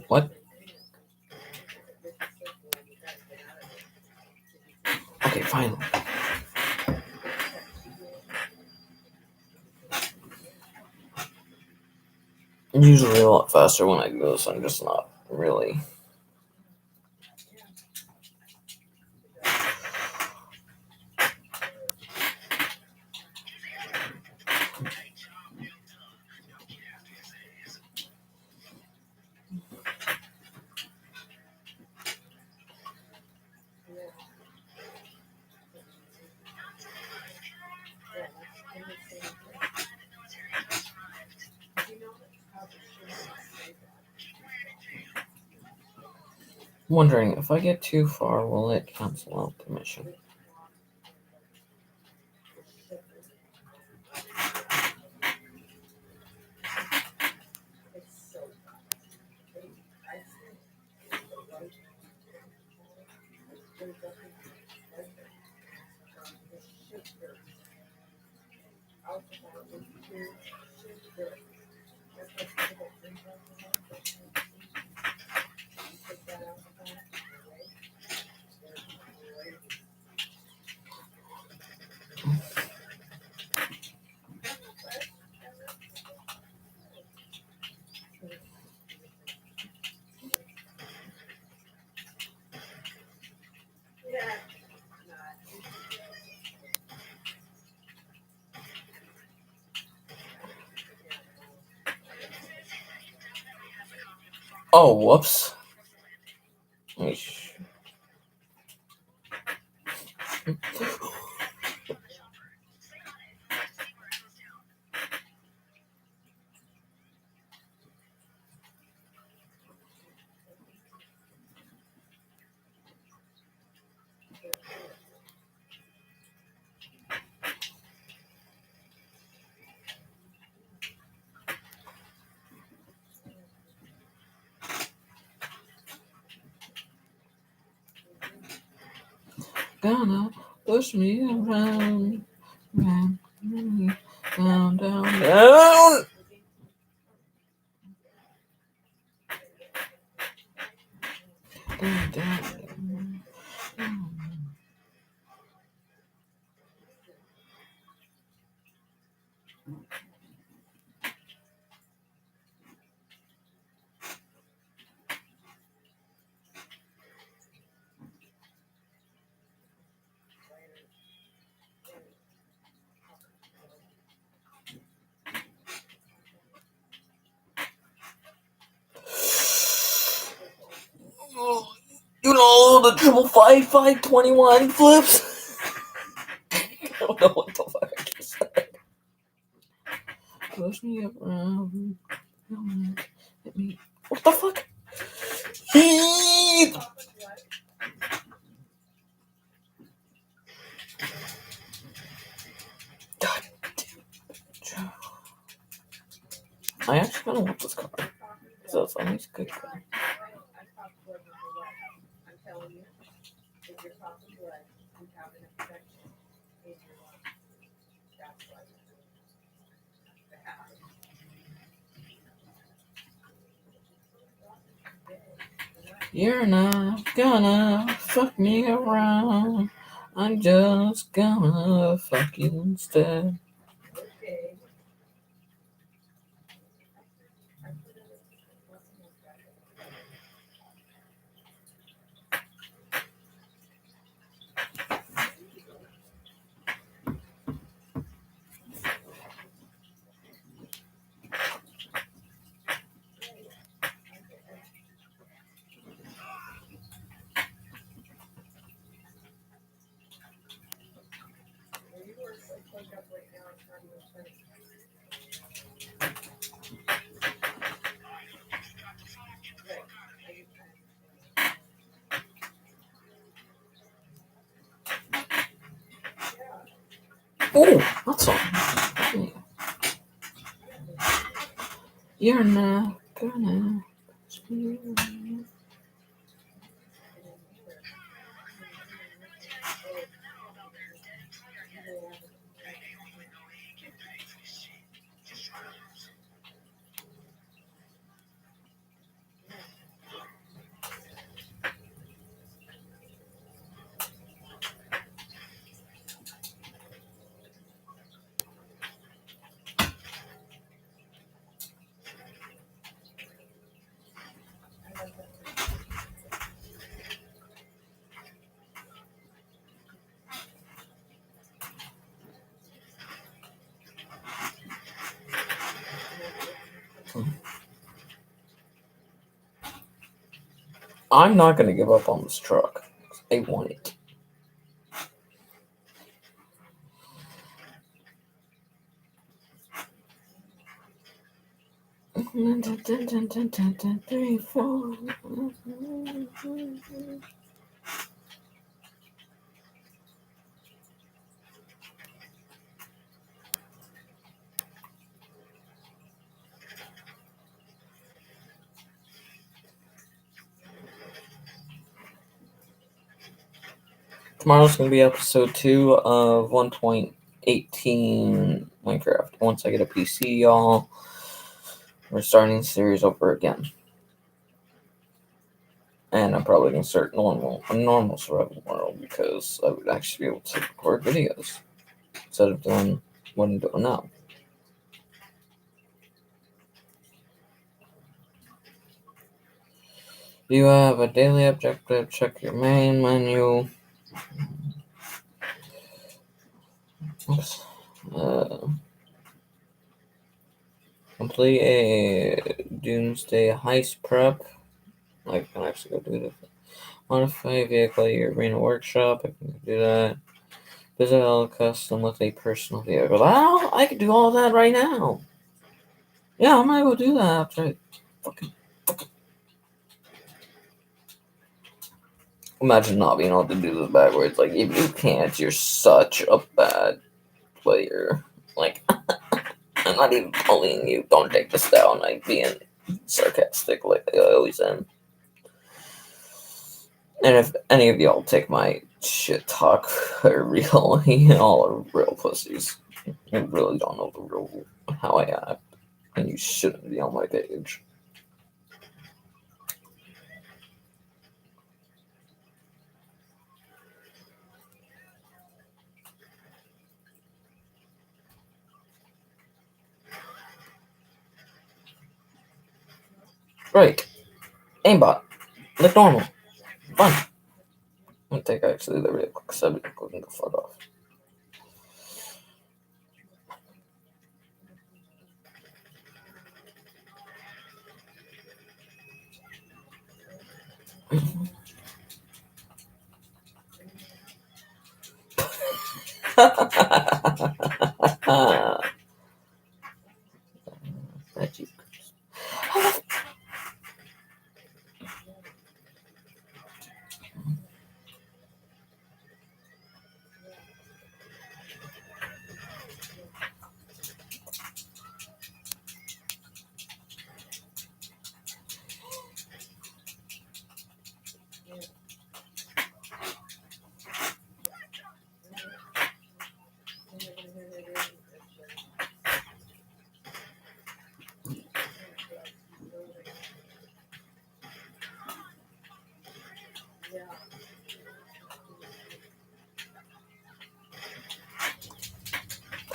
What? Okay, fine. I'm usually a lot faster when I do this. I'm just not really. I'm wondering, if I get too far, will it cancel out the mission? Oh, whoops. Gonna push me around, down, down, down. Down, down. You know the 555-521 flips? I don't know what the fuck I just said. Push me around. Hit me. What the fuck? Heath! God damn it. I actually kind of want this car. So it's always a good car. You're not gonna fuck me around. I'm just gonna fuck you instead. Oh, that's all. You're not gonna. I'm not gonna give up on this truck. I want it. Three, four. Tomorrow's gonna be episode 2 of 1.18 Minecraft. Once I get a PC, y'all, we're starting the series over again. And I'm probably gonna start a normal survival world because I would actually be able to record videos instead of doing what I'm doing now. You have a daily objective. Check your main menu. Oops. Complete a doomsday heist prep. I can actually go do this. Modify a vehicle at your arena workshop. I can do that. Visit a custom with a personal vehicle. I can do all that right now. Yeah, I'm gonna go do that after I fucking. Imagine not being able to do this backwards. Like, if you can't, you're such a bad player. Like, I'm not even bullying you. Don't take this down. I'm being sarcastic like I always am. And if any of y'all take my shit talk real, y'all are real pussies. You really don't know the real how I act. And you shouldn't be on my page. Right. Aimbot. Like normal. Fun. I'm gonna take actually the real quick subject and go fuck off. That you.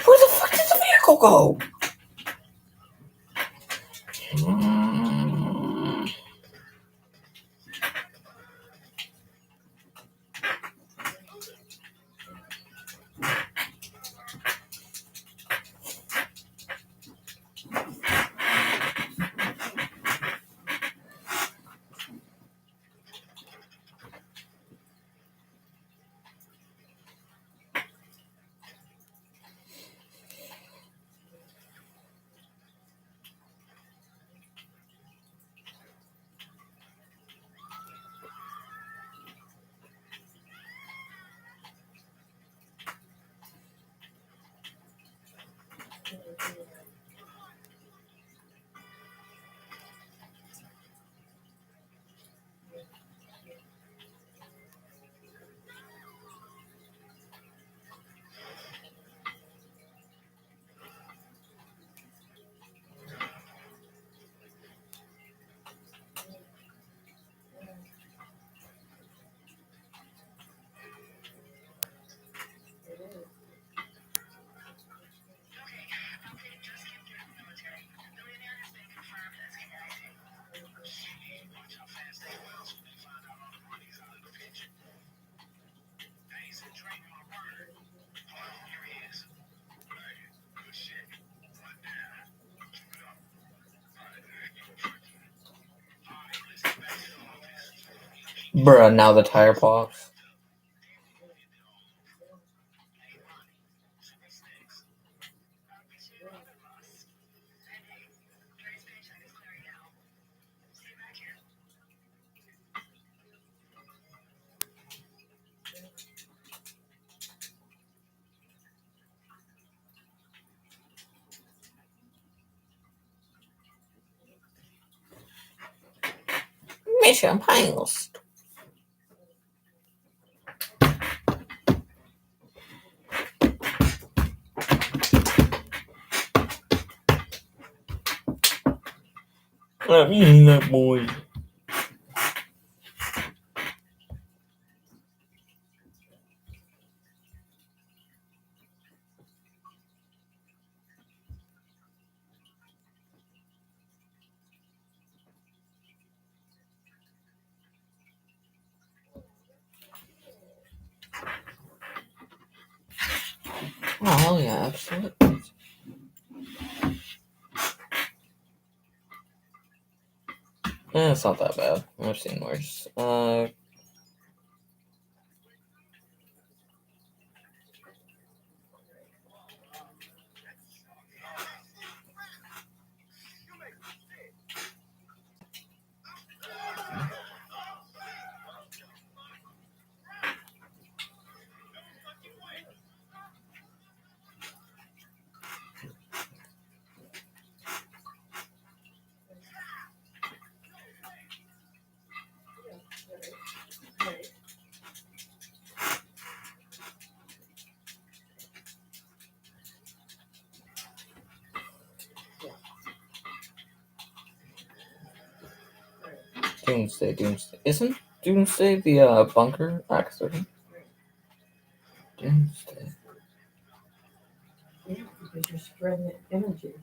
Where the fuck did the vehicle go? Bruh, now the tire pops. Mission Post. I'm eating that boy. Oh, hell yeah, absolutely. It's not that bad. I've seen worse. Doomsday. Isn't Doomsday the bunker accident? Doomsday. Yeah, because you're spreading energy.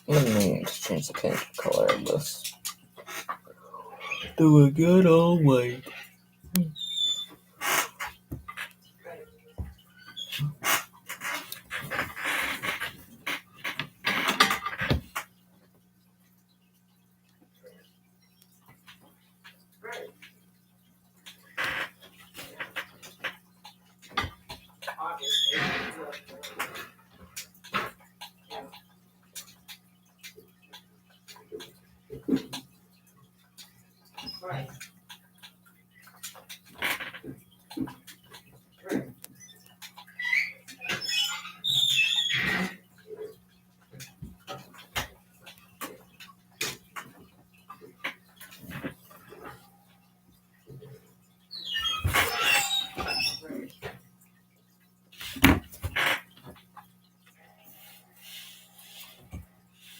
Let me change the paint color of this. Do a good old white. Right.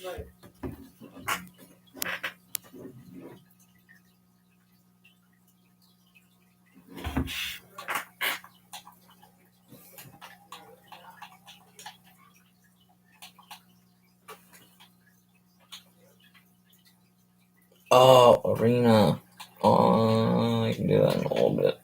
Right. Oh, arena. I can do that in a little bit.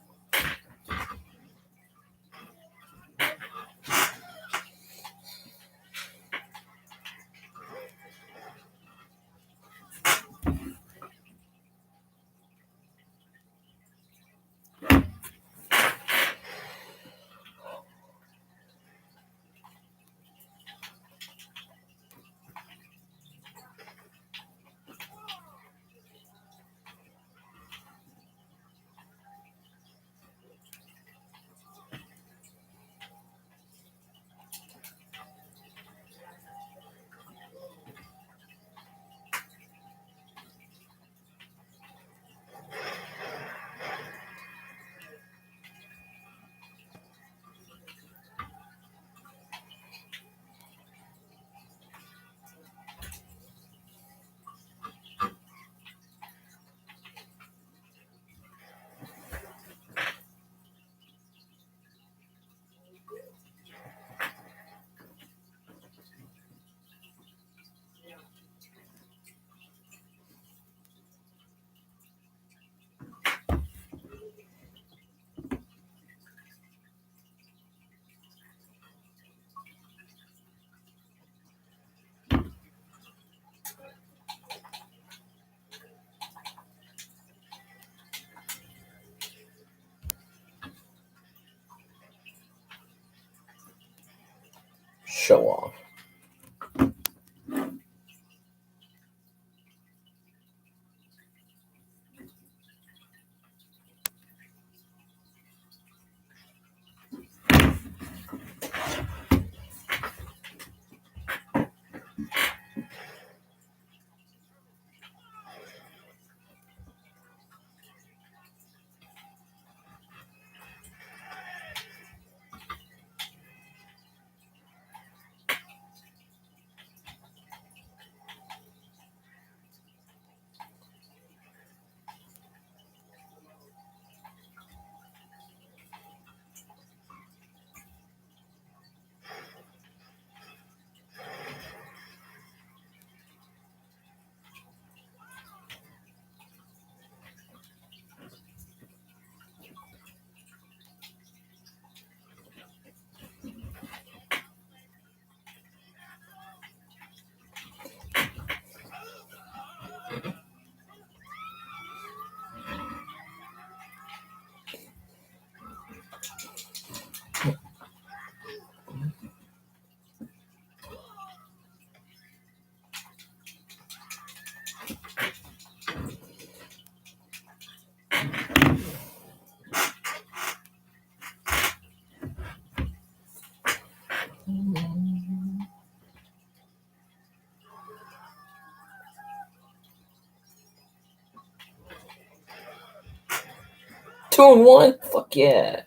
Show off. Two and one? Fuck yeah.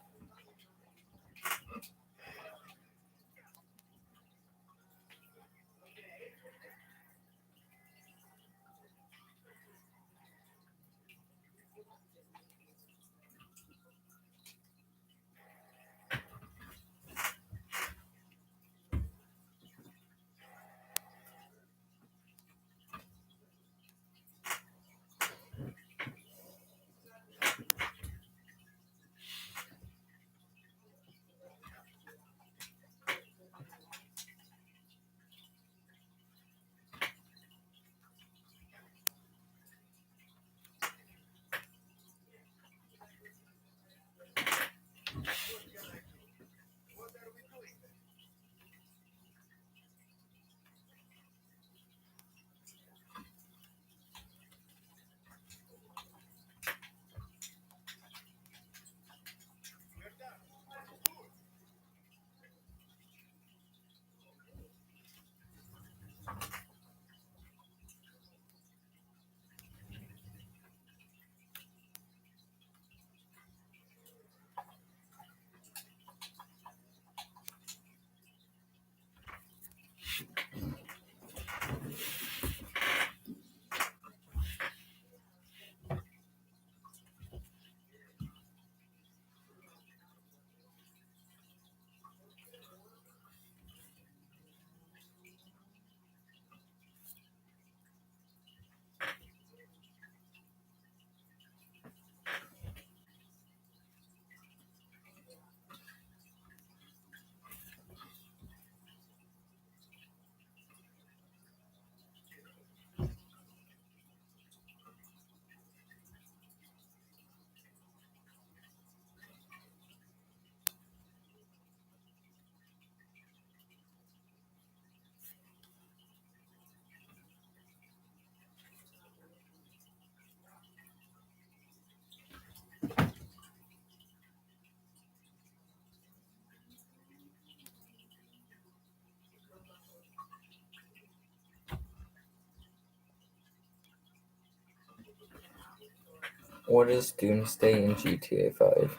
What is Doomsday in GTA 5?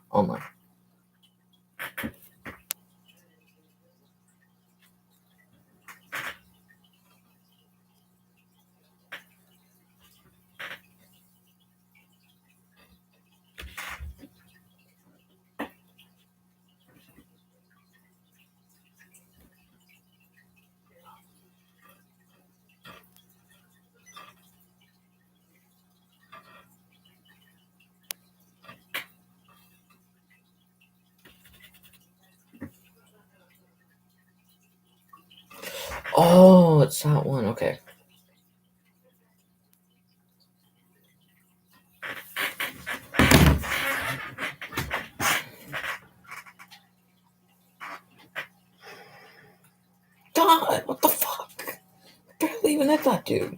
Online. Oh, it's that one. Okay. leaving at that dude?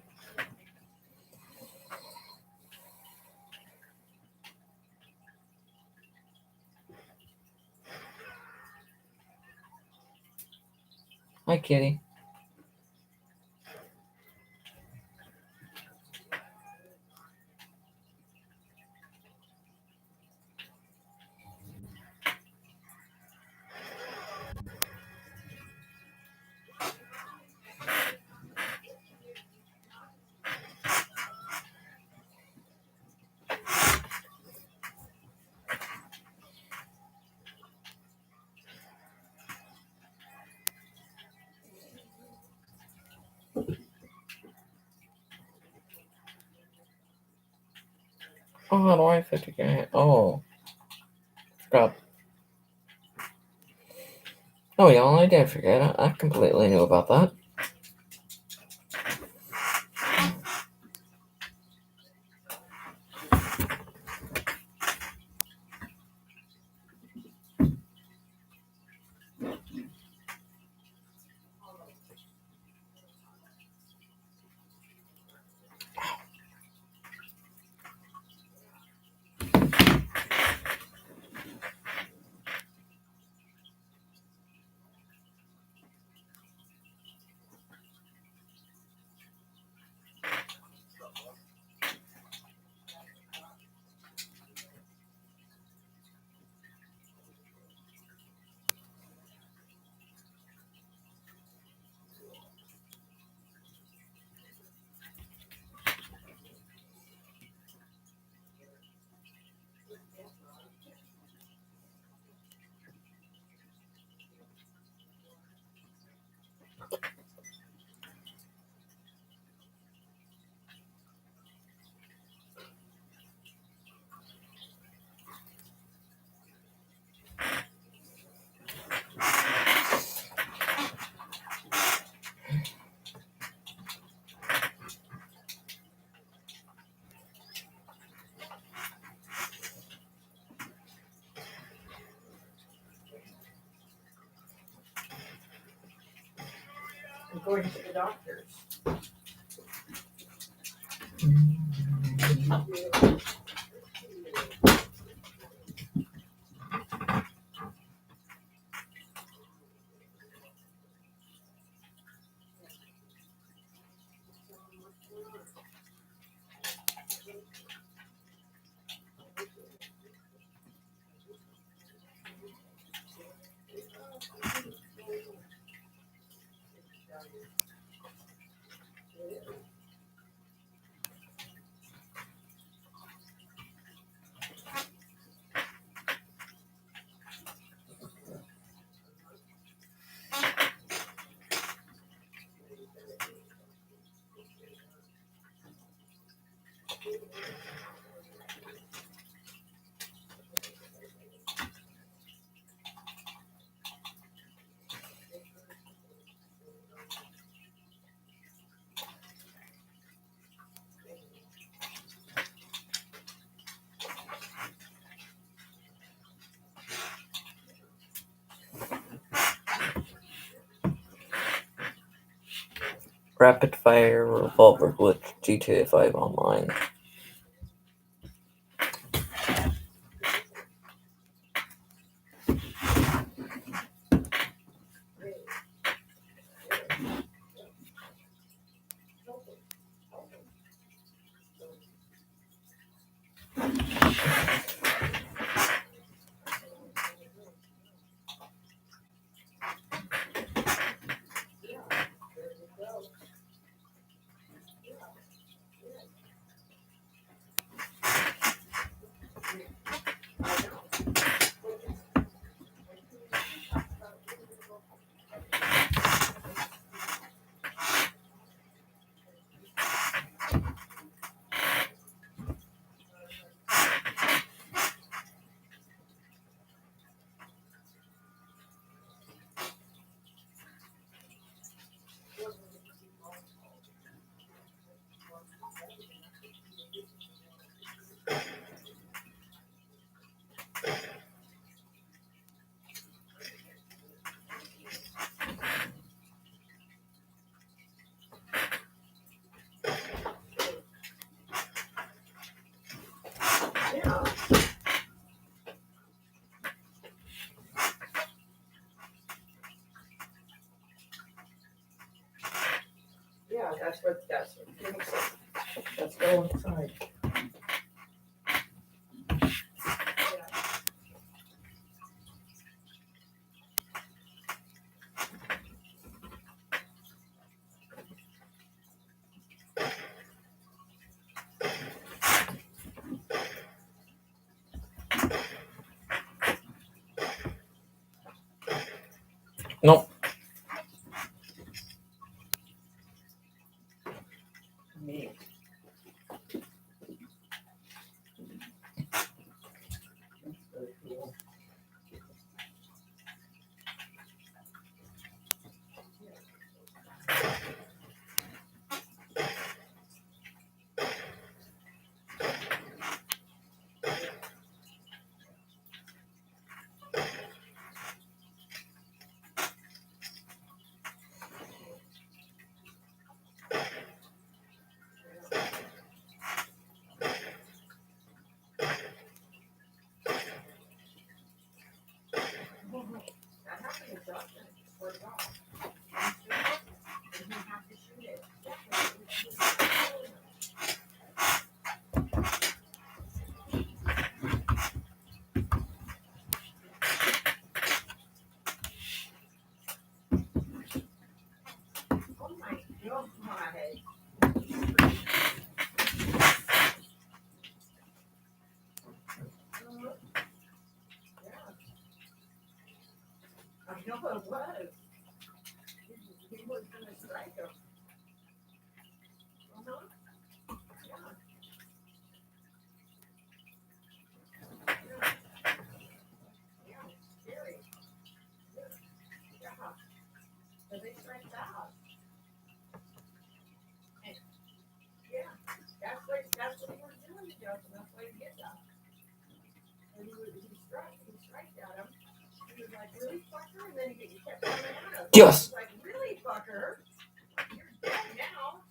Hi, kitty. Oh, how do I 50K? Oh, forgot. Oh, y'all, I did forget. I completely knew about that. I'm going to the doctor's. Rapid Fire Revolver Glitch GTA 5 Online. That's what Jimmy said. Let's go inside. Nope. Me. That's very cool. That happened to Justin. What about? And you have to shoot it. Oh my God. I know it was. He was gonna strike him. Uh-huh. Yeah. Yeah, scary. Yeah. So they striked out. And, yeah, that's what he was doing to Justin. That's why he did that. And he striked at him. He was like, really, fucker? And then he kept coming at him. Yes. He was like, really, fucker? You're dead now.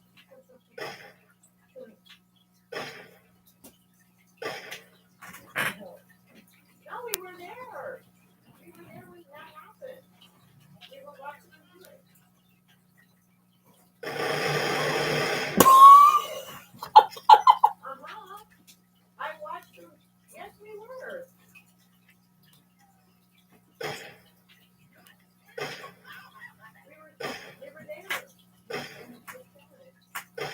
No, we were there. We were there when that happened. We were watching him do it. Uh-huh. I watched him. Yes, we were. We were there.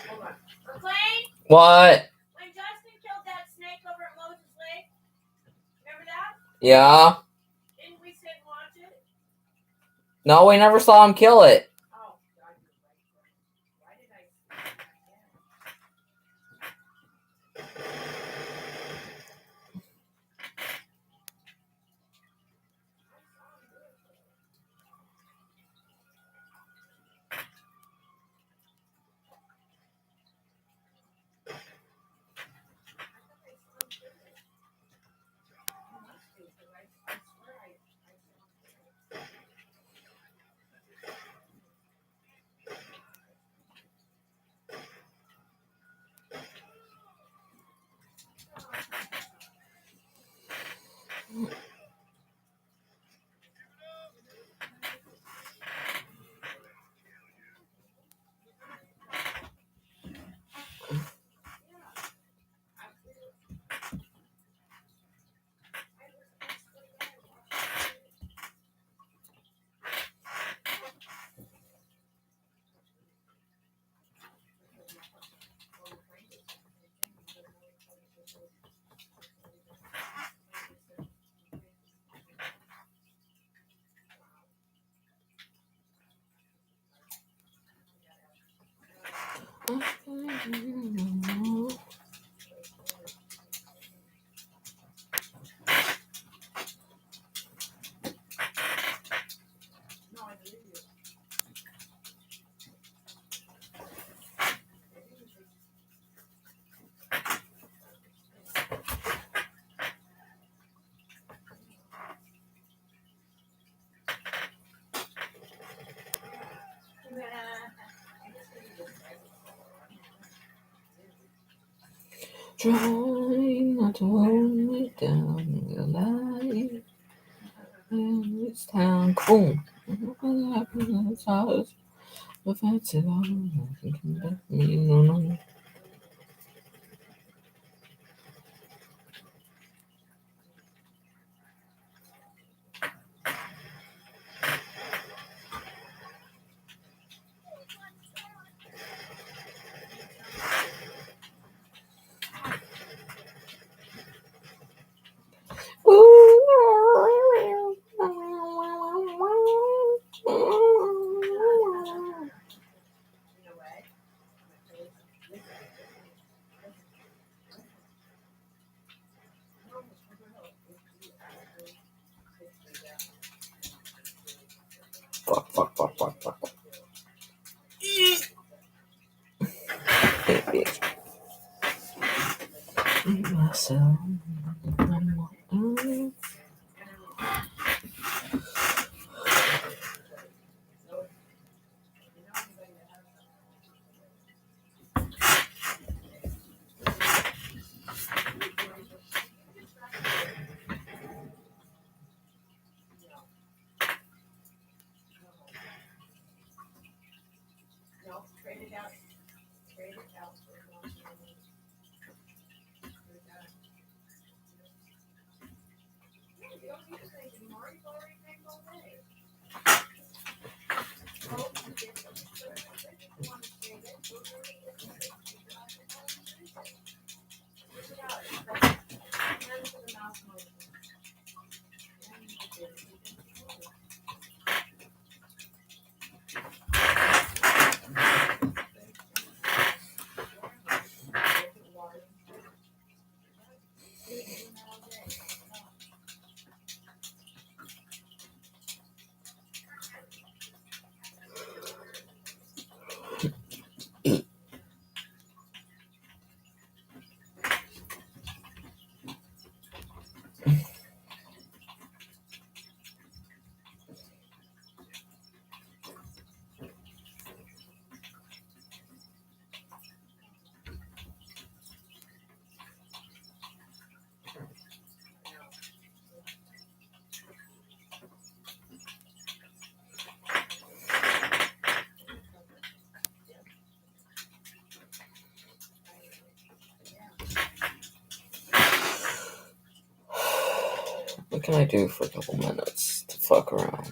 Hold on. McLean, What? when Justin killed that snake over at Moses Lake, remember that? Yeah. Didn't we sit and watch it? No, we never saw him kill it. Oh, God, you're right. Why did I see that again? No, I believe you. Trying not to hold me down in your life. In this town, boom. What happened in this house? If that's it, I can come back. No. You know what? Fuck. Hey, bitch. Myself. No, trade it out. Trade it out. You don't need to say anymore. You've already paid all day. Oh, you did something good. You want to trade it? Go to it. Trade it out. Hand to the mouse motion. What can I do for a couple minutes to fuck around?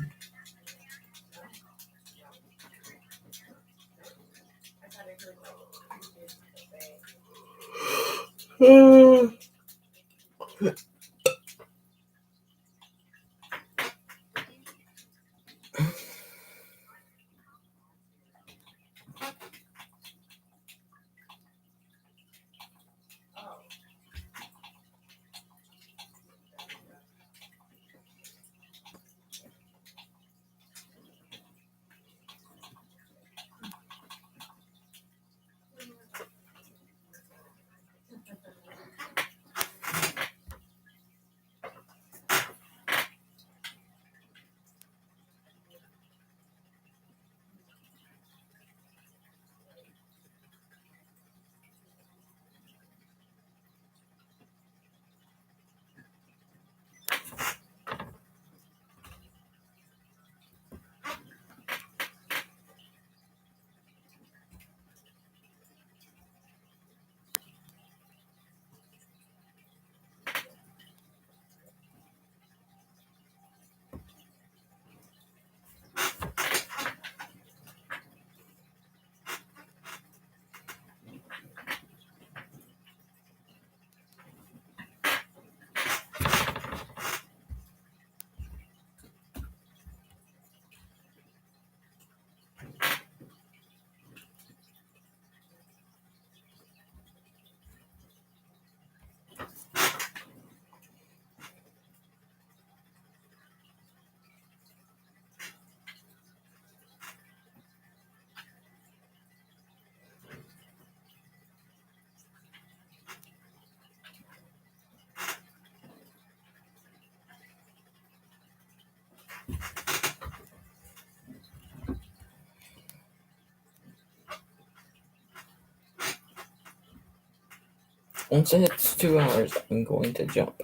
Once it hits 2 hours, I'm going to jump.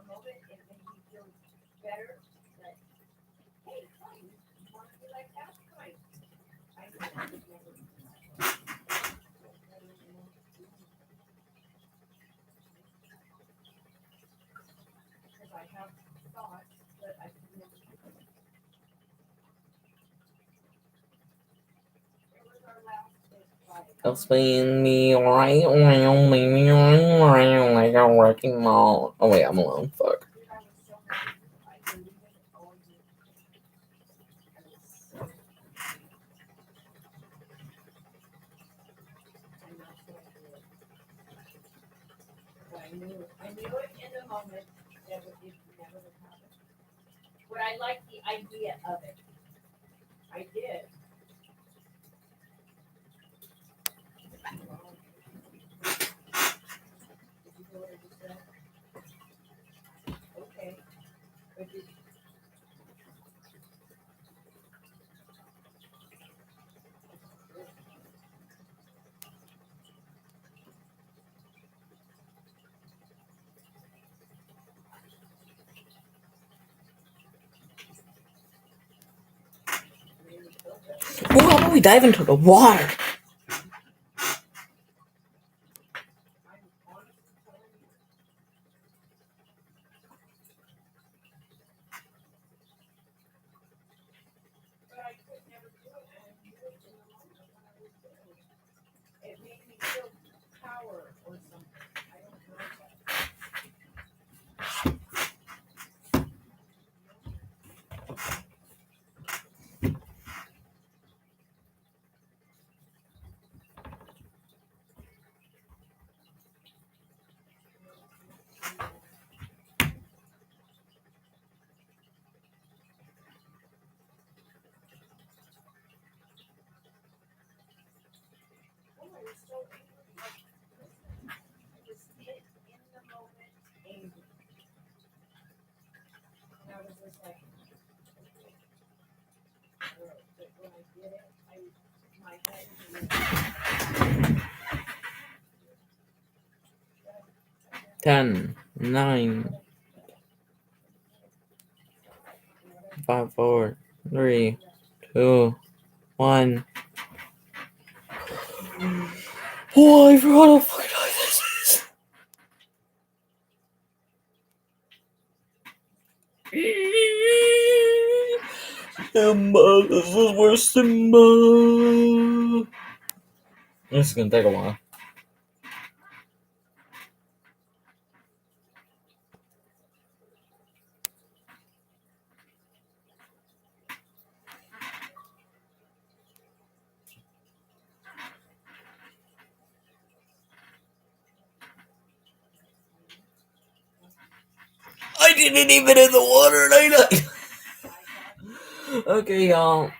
moment, it made me feel better. That hey, fine, you want to be like that? Fine. I know I would never. Because I have thoughts, but I could never do them. It was our last big fight. They'll spin me right around, leave me around like a wrecking ball. Oh wait, I'm alone. Fuck. Dude, I was so mad. I deleted all of it. I was so and that's what I did. But I knew it in the moment that it never would happen. But I liked the idea of it. I did. Did you hear what I just said? Okay. But did Oh, how about we dive into the water? I'm honestly telling you. But I could never do it, and I knew it in the moment when I was doing it. It made me feel power or something. I don't know what. Oh, I was so angry. Listen, I was in the moment angry. And I was just like, okay. But when I did it, my head was 10, 9, 5, 4, 3, 2, 1. Oh, I forgot how fucking high this is. Simba, this is where Simba. This is gonna take a while. I didn't even in the water, and I Okay, y'all.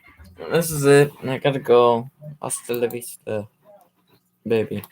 This is it. I gotta go. Hasta la vista, baby.